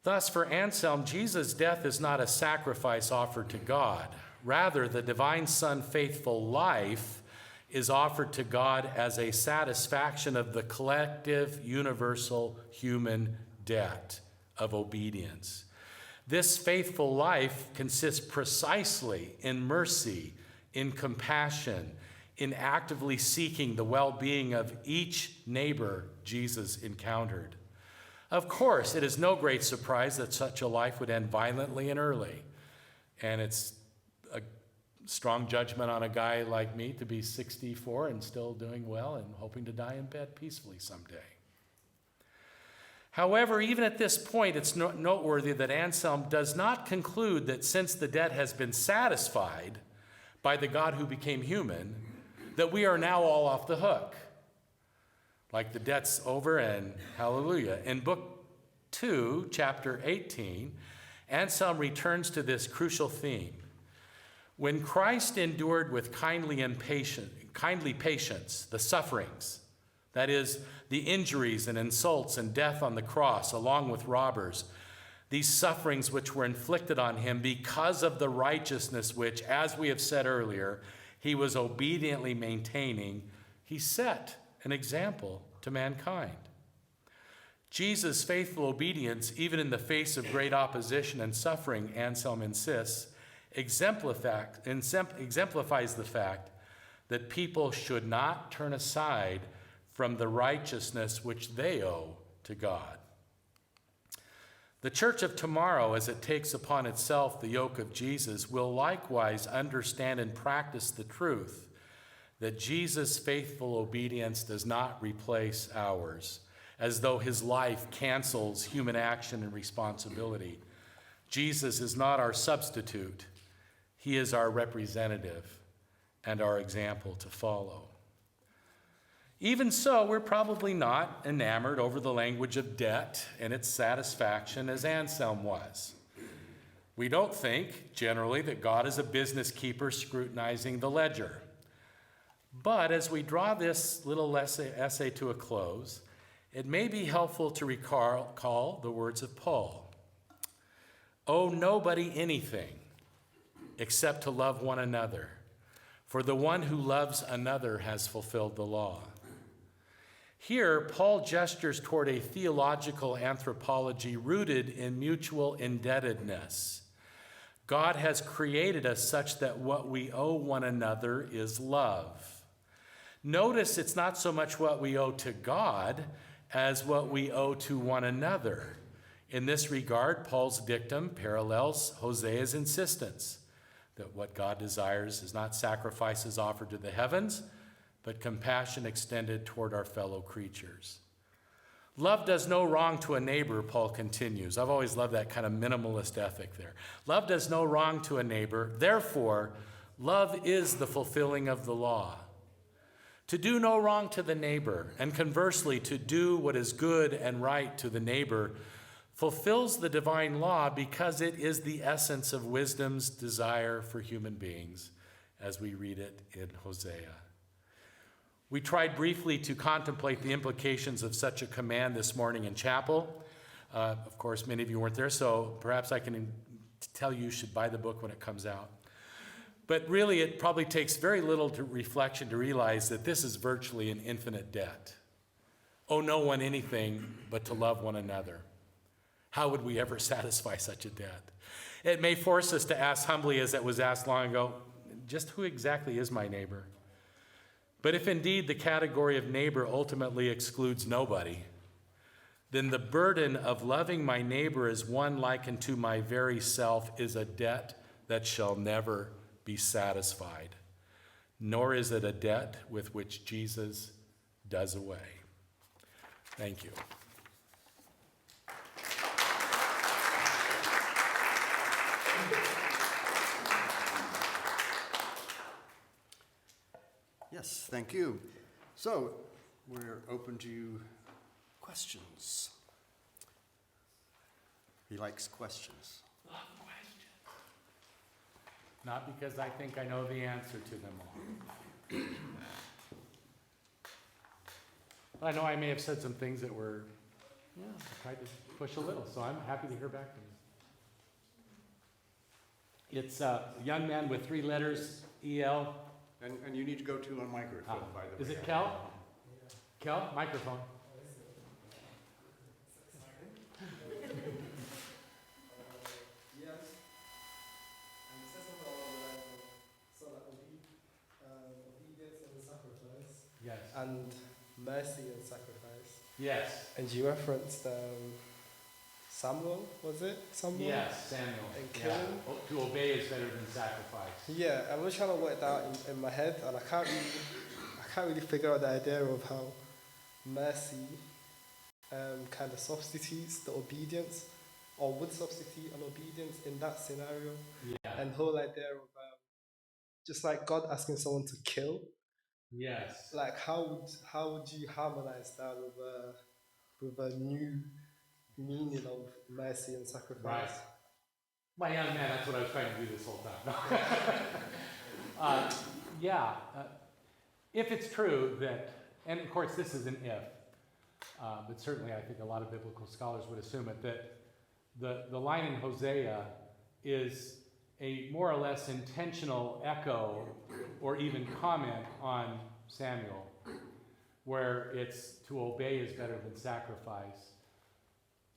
Thus, for Anselm, Jesus' death is not a sacrifice offered to God. Rather, the divine Son's faithful life is offered to God as a satisfaction of the collective, universal human debt of obedience. This faithful life consists precisely in mercy, in compassion, in actively seeking the well-being of each neighbor Jesus encountered. Of course, it is no great surprise that such a life would end violently and early, and it's a strong judgment on a guy like me to be 64 and still doing well and hoping to die in bed peacefully someday. However, even at this point, it's noteworthy that Anselm does not conclude that since the debt has been satisfied by the God who became human, that we are now all off the hook. Like the debt's over and hallelujah. In Book 2, Chapter 18, Anselm returns to this crucial theme. When Christ endured with kindly patience the sufferings, that is, the injuries and insults and death on the cross, along with robbers, these sufferings which were inflicted on him because of the righteousness which, as we have said earlier, he was obediently maintaining, he set an example to mankind. Jesus' faithful obedience, even in the face of great opposition and suffering, Anselm insists, exemplifies the fact that people should not turn aside from the righteousness which they owe to God. The church of tomorrow, as it takes upon itself the yoke of Jesus, will likewise understand and practice the truth that Jesus' faithful obedience does not replace ours, as though his life cancels human action and responsibility. Jesus is not our substitute. He is our representative and our example to follow. Even so, we're probably not enamored over the language of debt and its satisfaction as Anselm was. We don't think, generally, that God is a business keeper scrutinizing the ledger. But as we draw this little essay to a close, it may be helpful to recall the words of Paul. Owe nobody anything except to love one another, for the one who loves another has fulfilled the law. Here, Paul gestures toward a theological anthropology rooted in mutual indebtedness. God has created us such that what we owe one another is love. Notice it's not so much what we owe to God as what we owe to one another. In this regard, Paul's dictum parallels Hosea's insistence that what God desires is not sacrifices offered to the heavens, but compassion extended toward our fellow creatures. Love does no wrong to a neighbor, Paul continues. I've always loved that kind of minimalist ethic there. Love does no wrong to a neighbor. Therefore, love is the fulfilling of the law. To do no wrong to the neighbor, and conversely, to do what is good and right to the neighbor, fulfills the divine law because it is the essence of wisdom's desire for human beings, as we read it in Hosea. We tried briefly to contemplate the implications of such a command this morning in chapel. Of course, many of you weren't there, so perhaps I can tell you should buy the book when it comes out. But really, it probably takes very little reflection to realize that this is virtually an infinite debt. Owe no one anything but to love one another. How would we ever satisfy such a debt? It may force us to ask humbly, as it was asked long ago, just who exactly is my neighbor? But if indeed the category of neighbor ultimately excludes nobody, then the burden of loving my neighbor as one like unto my very self is a debt that shall never be satisfied, nor is it a debt with which Jesus does away. Thank you. Yes, thank you. So, we're open to questions. He likes questions. Love questions. Not because I think I know the answer to them all. I know I may have said some things that were, I tried to push a little, so I'm happy to hear back from you. It's a young man with 3 letters, E-L. And you need to go to a microphone, by the way. Is it Kel? Yeah. Kel, microphone. Yes. And it says about so like obedience and sacrifice. Yes. And mercy and sacrifice. Yes. And you referenced Samuel, was it? Samuel? Yes, Samuel. And killing. Yeah. To obey is better than sacrifice. Yeah, I was trying to work that out in my head, and I can't really figure out the idea of how mercy kind of substitutes the obedience, or would substitute an obedience in that scenario. Yeah. And the whole idea of just like God asking someone to kill. Yes. Like how would you harmonize that with a new meaning of mercy and sacrifice? Right. My young man, that's what I was trying to do this whole time. If it's true that, and of course this is an if, but certainly I think a lot of biblical scholars would assume it, that the line in Hosea is a more or less intentional echo or even comment on Samuel, where it's to obey is better than sacrifice.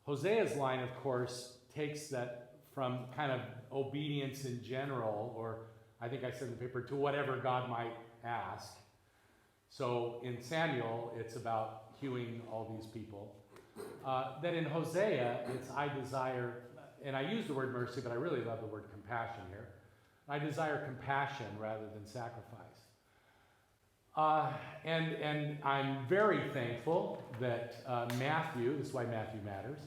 Hosea's line, of course, takes that from kind of obedience in general, or I think I said in the paper, to whatever God might ask. So in Samuel, it's about hewing all these people. That in Hosea, it's I desire, and I use the word mercy, but I really love the word compassion here. I desire compassion rather than sacrifice. And I'm very thankful that Matthew, this is why Matthew matters,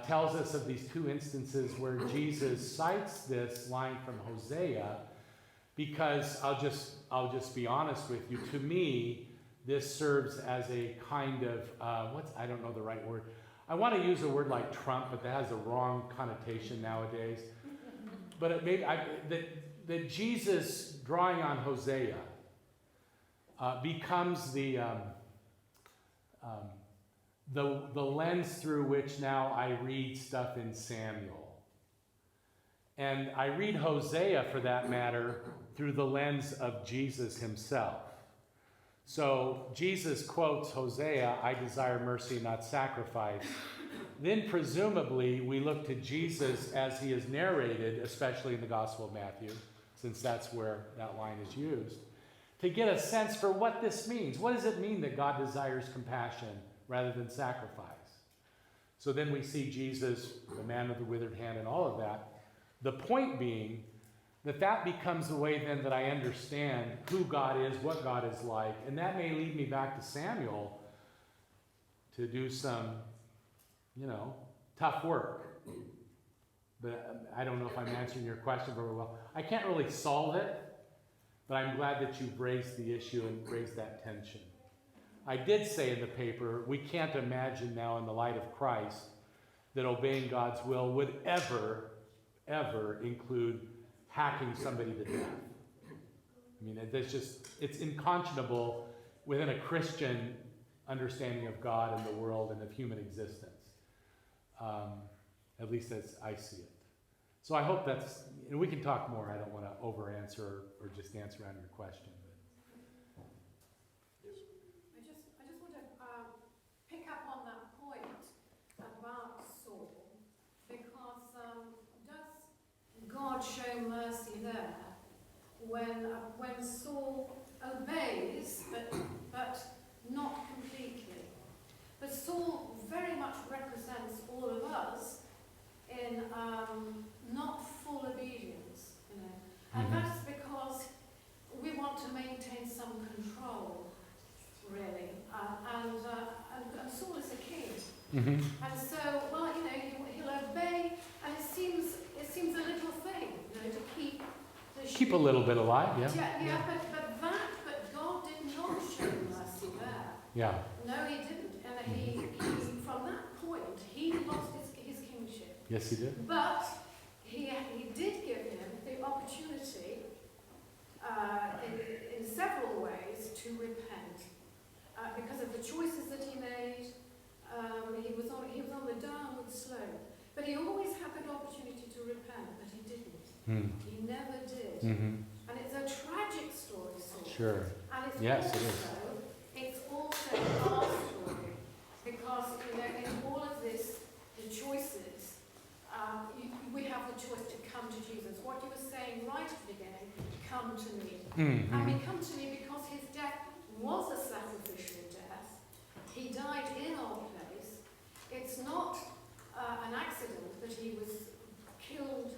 tells us of these 2 instances where Jesus cites this line from Hosea, because I'll just be honest with you, to me, this serves as a kind of, I don't know the right word. I want to use a word like trump, but that has a wrong connotation nowadays. But it may, that Jesus, drawing on Hosea, becomes the lens through which now I read stuff in Samuel. And I read Hosea, for that matter, through the lens of Jesus himself. So Jesus quotes Hosea, I desire mercy, not sacrifice. Then presumably we look to Jesus as he is narrated, especially in the Gospel of Matthew, since that's where that line is used, to get a sense for what this means. What does it mean that God desires compassion rather than sacrifice? So then we see Jesus, the man with the withered hand, and all of that. The point being that becomes the way then that I understand who God is, what God is like, and that may lead me back to Samuel to do some, tough work. But I don't know if I'm answering your question very well. I can't really solve it, but I'm glad that you've raised the issue and raised that tension. I did say in the paper, we can't imagine now in the light of Christ that obeying God's will would ever include hacking somebody to death. I mean, it's unconscionable within a Christian understanding of God and the world and of human existence. At least as I see it. So I hope we can talk more. I don't want to over-answer or just dance around your question. I just want to pick up on that point about Saul, because does God show mercy there when Saul obeys, but not completely? But Saul very much represents all of us in not full obedience, and that's because we want to maintain some control, really, and Saul is a king, and so he'll obey, and it seems a little thing, to keep a little bit alive, yeah. But God did not show mercy there. Yeah. No, he didn't, and he from that point he lost his kingship. Yes, he did. But he did give him the opportunity in several ways to repent because of the choices that he made. He was on the downward slope, but he always had that opportunity to repent, but he didn't. He never did. And it's a tragic story, Saul. Sure. And it's also our story, because in all of this, the choices, we have the choice to come to Jesus. What you were saying right at the beginning, come to me. I mean, come to me because his death was a sacrificial death. He died in our place. It's not an accident that he was killed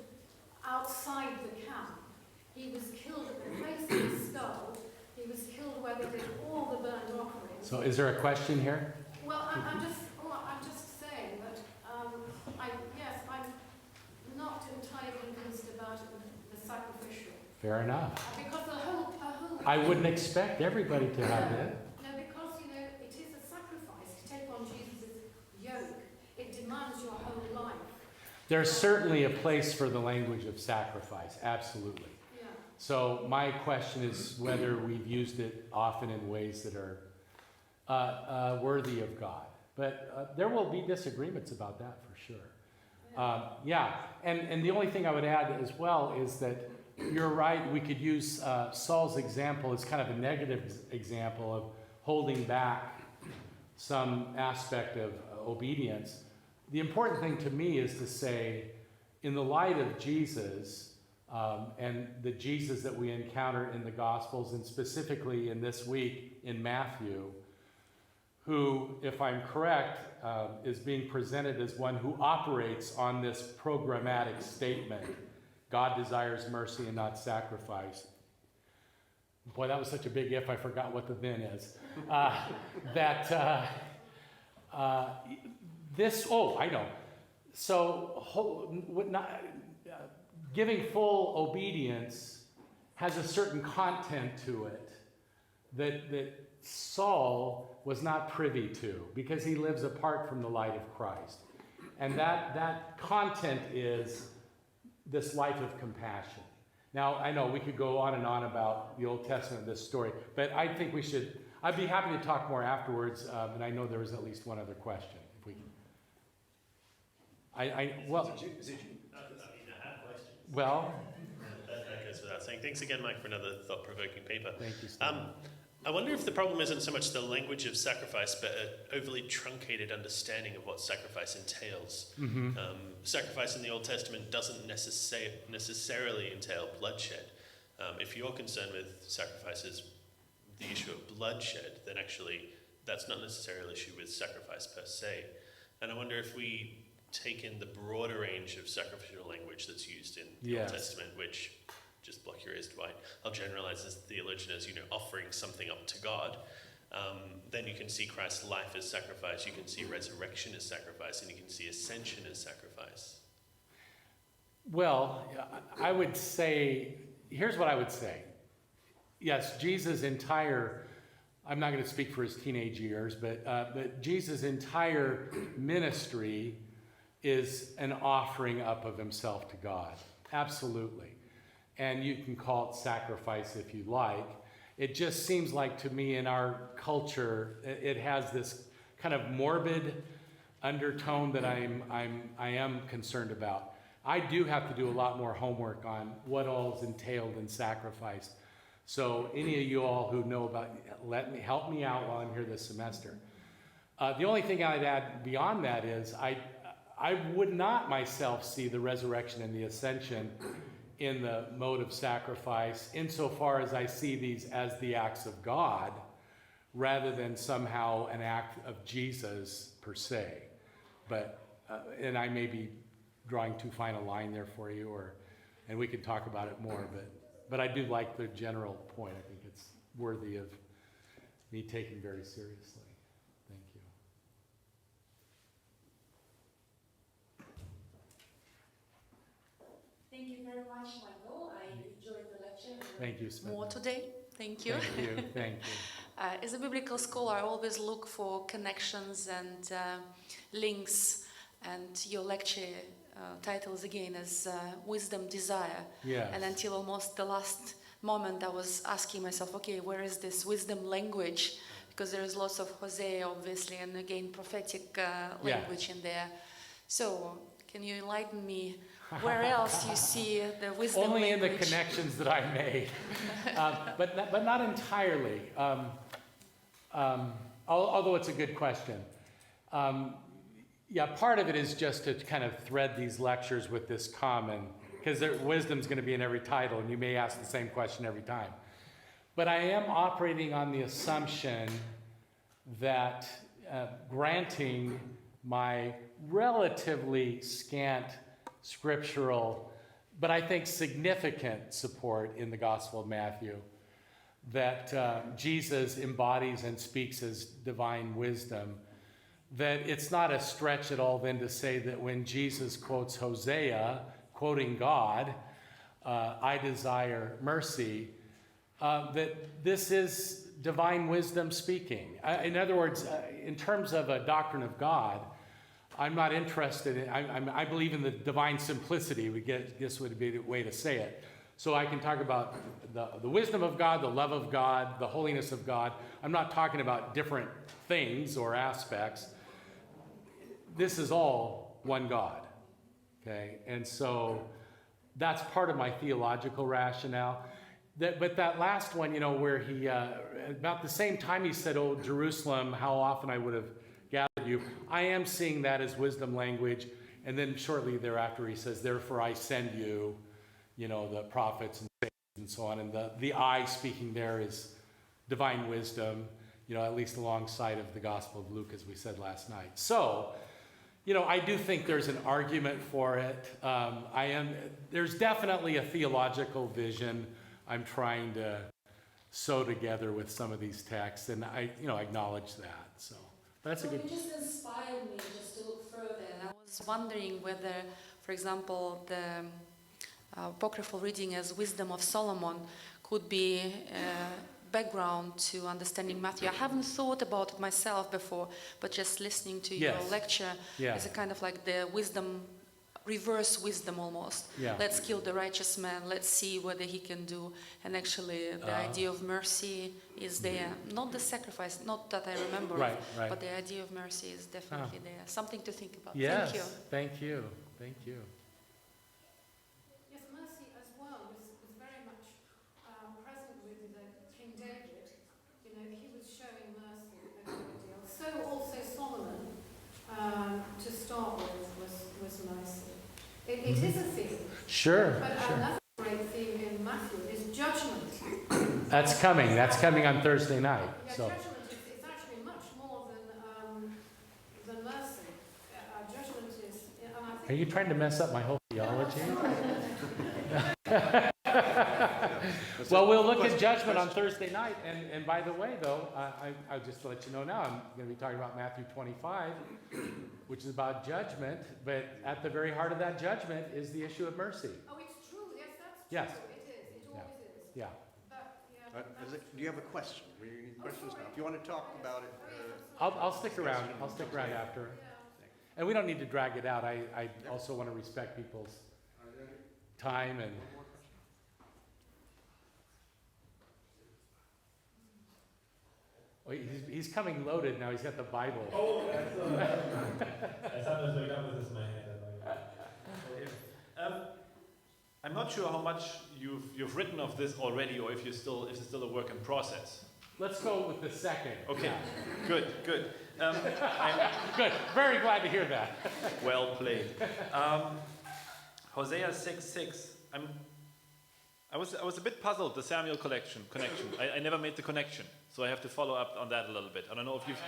outside the camp. He was killed at the place he was skulled. He was killed where they did all the burnt offerings. So is there a question here? Well, I'm just saying that I'm not entirely convinced about the sacrificial. Fair enough. Because the whole I wouldn't expect everybody to have it. No, because it is a sacrifice to take on Jesus' yoke. It demands your whole life. There's certainly a place for the language of sacrifice, absolutely. Yeah. So my question is whether we've used it often in ways that are worthy of God. But there will be disagreements about that for sure. And the only thing I would add as well is that you're right, we could use Saul's example as kind of a negative example of holding back some aspect of obedience. The important thing to me is to say, in the light of Jesus, and the Jesus that we encounter in the Gospels, and specifically in this week in Matthew, who, if I'm correct, is being presented as one who operates on this programmatic statement, God desires mercy and not sacrifice. Boy, that was such a big if, I forgot what the then is. I know. So, giving full obedience has a certain content to it that Saul was not privy to, because he lives apart from the light of Christ. And that content is this life of compassion. Now, I know we could go on and on about the Old Testament, this story, but I think I'd be happy to talk more afterwards, and I know there was at least one other question, if we can. I have questions. Well. That goes without saying. Thanks again, Mike, for another thought-provoking paper. Thank you, Stephen. I wonder if the problem isn't so much the language of sacrifice, but an overly truncated understanding of what sacrifice entails. Mm-hmm. Sacrifice in the Old Testament doesn't necessarily entail bloodshed. If you're concerned with sacrifices, the issue of bloodshed, then actually that's not necessarily an issue with sacrifice per se. And I wonder if we take in the broader range of sacrificial language that's used in the Old Testament, which, just block your ears, Dwight, I'll generalize as theologian as, offering something up to God. Then you can see Christ's life as sacrifice, you can see resurrection as sacrifice, and you can see ascension as sacrifice. Well, I would say, here's what I would say. Yes, Jesus' entire, I'm not going to speak for his teenage years, but Jesus' entire ministry is an offering up of himself to God. Absolutely. And you can call it sacrifice if you like. It just seems like to me in our culture, it has this kind of morbid undertone that I am concerned about. I do have to do a lot more homework on what all is entailed in sacrifice. So any of you all who know about, help me out while I'm here this semester. The only thing I'd add beyond that is I would not myself see the resurrection and the ascension in the mode of sacrifice, insofar as I see these as the acts of God, rather than somehow an act of Jesus per se. But, and I may be drawing too fine a line there for you, and we can talk about it more, but I do like the general point. I think it's worthy of me taking very seriously. Thank you. Thank you very much, Michael. I enjoyed the lecture. Thank you, Smith. More today. Thank you. Thank you. Thank you. As a biblical scholar, I always look for connections and links. And your lecture titles again is Wisdom, Desire. Yes. And until almost the last moment, I was asking myself, okay, where is this wisdom language? Because there is lots of Hosea, obviously, and again, prophetic language in there. So, can you enlighten me? Where else you see the wisdom Only language? in the connections that I made, but not entirely. Although it's a good question. Part of it is just to kind of thread these lectures with this common, because wisdom's going to be in every title, and you may ask the same question every time. But I am operating on the assumption that granting my relatively scant scriptural, but I think significant support in the Gospel of Matthew, that Jesus embodies and speaks as divine wisdom, that it's not a stretch at all then to say that when Jesus quotes Hosea, quoting God, I desire mercy, that this is divine wisdom speaking. In other words, in terms of a doctrine of God, I'm not interested in, I believe in the divine simplicity, this would be the way to say it. So I can talk about the wisdom of God, the love of God, the holiness of God. I'm not talking about different things or aspects. This is all one God, okay? And so that's part of my theological rationale. But that last one, where he, about the same time he said, "Oh, Jerusalem, how often I would have gathered you," I am seeing that as wisdom language. And then shortly thereafter he says, "Therefore I send you," the prophets and saints and so on. And the I speaking there is divine wisdom, at least alongside of the Gospel of Luke, as we said last night. So, I do think there's an argument for it. There's definitely a theological vision I'm trying to sew together with some of these texts, and I acknowledge that. So that's a good. You just inspired me just to look further. And I was wondering whether, for example, the apocryphal reading as Wisdom of Solomon could be background to understanding Matthew. I haven't thought about it myself before, but just listening to your lecture is a kind of like the wisdom, reverse wisdom almost. Yeah. Let's kill the righteous man, let's see whether he can do. And actually the idea of mercy is there. Not the sacrifice, not that I remember, Right. but the idea of mercy is definitely there. Something to think about. Yes. Thank you. Thank you. Yes, mercy as well was very much present with King David. You know, he was showing mercy a great deal. So also Solomon, to start with, was mercy. It is a theme. Sure. But another great theme in Matthew is judgment. That's coming. That's coming on Thursday night. Yeah, So. judgment is actually much more than mercy. Judgment is, and I think. Are you trying to mess up my whole theology? Well, we'll look at judgment on Thursday night. And by the way, though, I'll just let you know now, I'm going to be talking about Matthew 25, which is about judgment. But at the very heart of that judgment is the issue of mercy. Oh, it's true. Yes, that's Yes. true. It is. It always is. Yeah. But, Do you have a question? We need questions now. If you want to talk about it, I'll stick around. I'll stick around after. And we don't need to drag it out. I also want to respect people's time and. Oh, he's coming loaded now. He's got the Bible. Oh, I sometimes wake up with this in my hand. I'm not sure how much you've written of this already, or if it's still a work in process. Let's go with the second. Okay, Yeah. good. Good. Very glad to hear that. Well played. Hosea 6:6. I was a bit puzzled, the Samuel connection. I never made the connection, so I have to follow up on that a little bit. I don't know if you've. I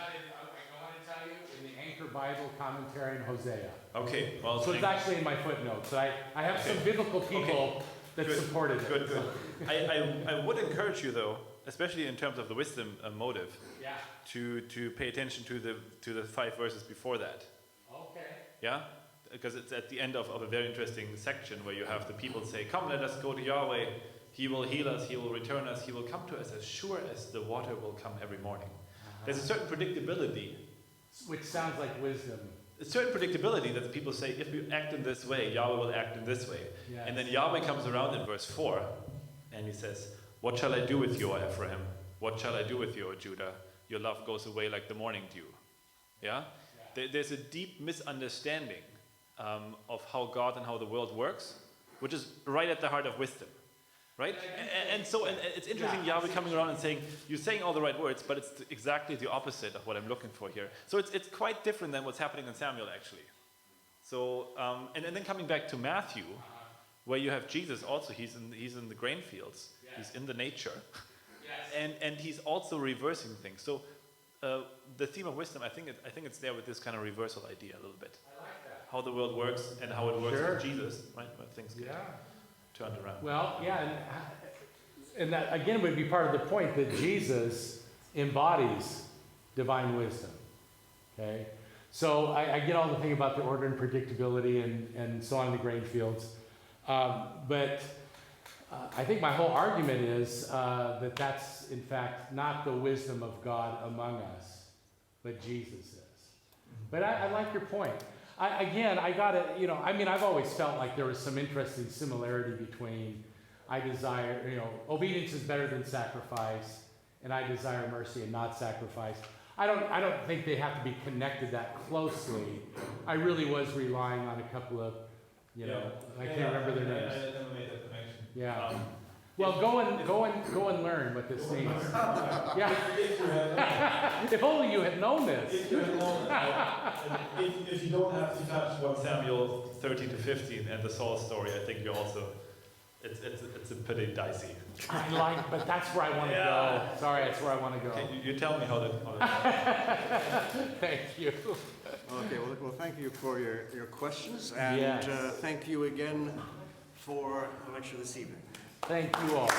want to tell you in the Anchor Bible commentary in Hosea. Okay, well. So it's actually in my footnotes. I have some biblical people that supported it. Good. I would encourage you though, especially in terms of the wisdom motive, Yeah. to pay attention to the 5 verses before that. Okay. Yeah? Because it's at the end of a very interesting section where you have the people say, "Come, let us go to Yahweh. He will heal us, he will return us, he will come to us as sure as the water will come every morning." There's a certain predictability. Which sounds like wisdom. A certain predictability that the people say, if we act in this way, Yahweh will act in this way. Yes. And then Yahweh comes around in verse 4 and he says, "What shall I do with you, O Ephraim? What shall I do with you, O Judah? Your love goes away like the morning dew." Yeah? There's a deep misunderstanding of how God and how the world works, which is right at the heart of wisdom. Right? And so it's interesting, Yahweh coming around and saying, "You're saying all the right words, but it's exactly the opposite of what I'm looking for here." So it's quite different than what's happening in Samuel, actually. So, and then coming back to Matthew, where you have Jesus also, he's in the grain fields, he's in the nature, and he's also reversing things. So the theme of wisdom, I think it's there with this kind of reversal idea a little bit. I like that. How the world works and how it works Sure. with Jesus, right? When things get turned around. Well, yeah, and that again would be part of the point that Jesus embodies divine wisdom. Okay? So I get all the thing about the order and predictability and so on in the grain fields. But I think my whole argument is that that's, in fact, not the wisdom of God among us, but Jesus is. But I like your point. I've always felt like there was some interesting similarity between obedience is better than sacrifice, and I desire mercy and not sacrifice. I don't think they have to be connected that closely. I really was relying on a couple of, I can't remember their names. I never made that connection. Yeah. Well, go and learn what this means. Yeah. If only you had known this. If you had known if you don't have to touch 1 Samuel 13 to 15 and the Saul story, I think you're also, it's a pretty dicey. But that's where I want to go. Sorry, that's where I want to go. Okay, you tell me how to. Thank you. Okay, well, thank you for your questions, and Yes. Thank you again for the lecture this evening. Thank you all.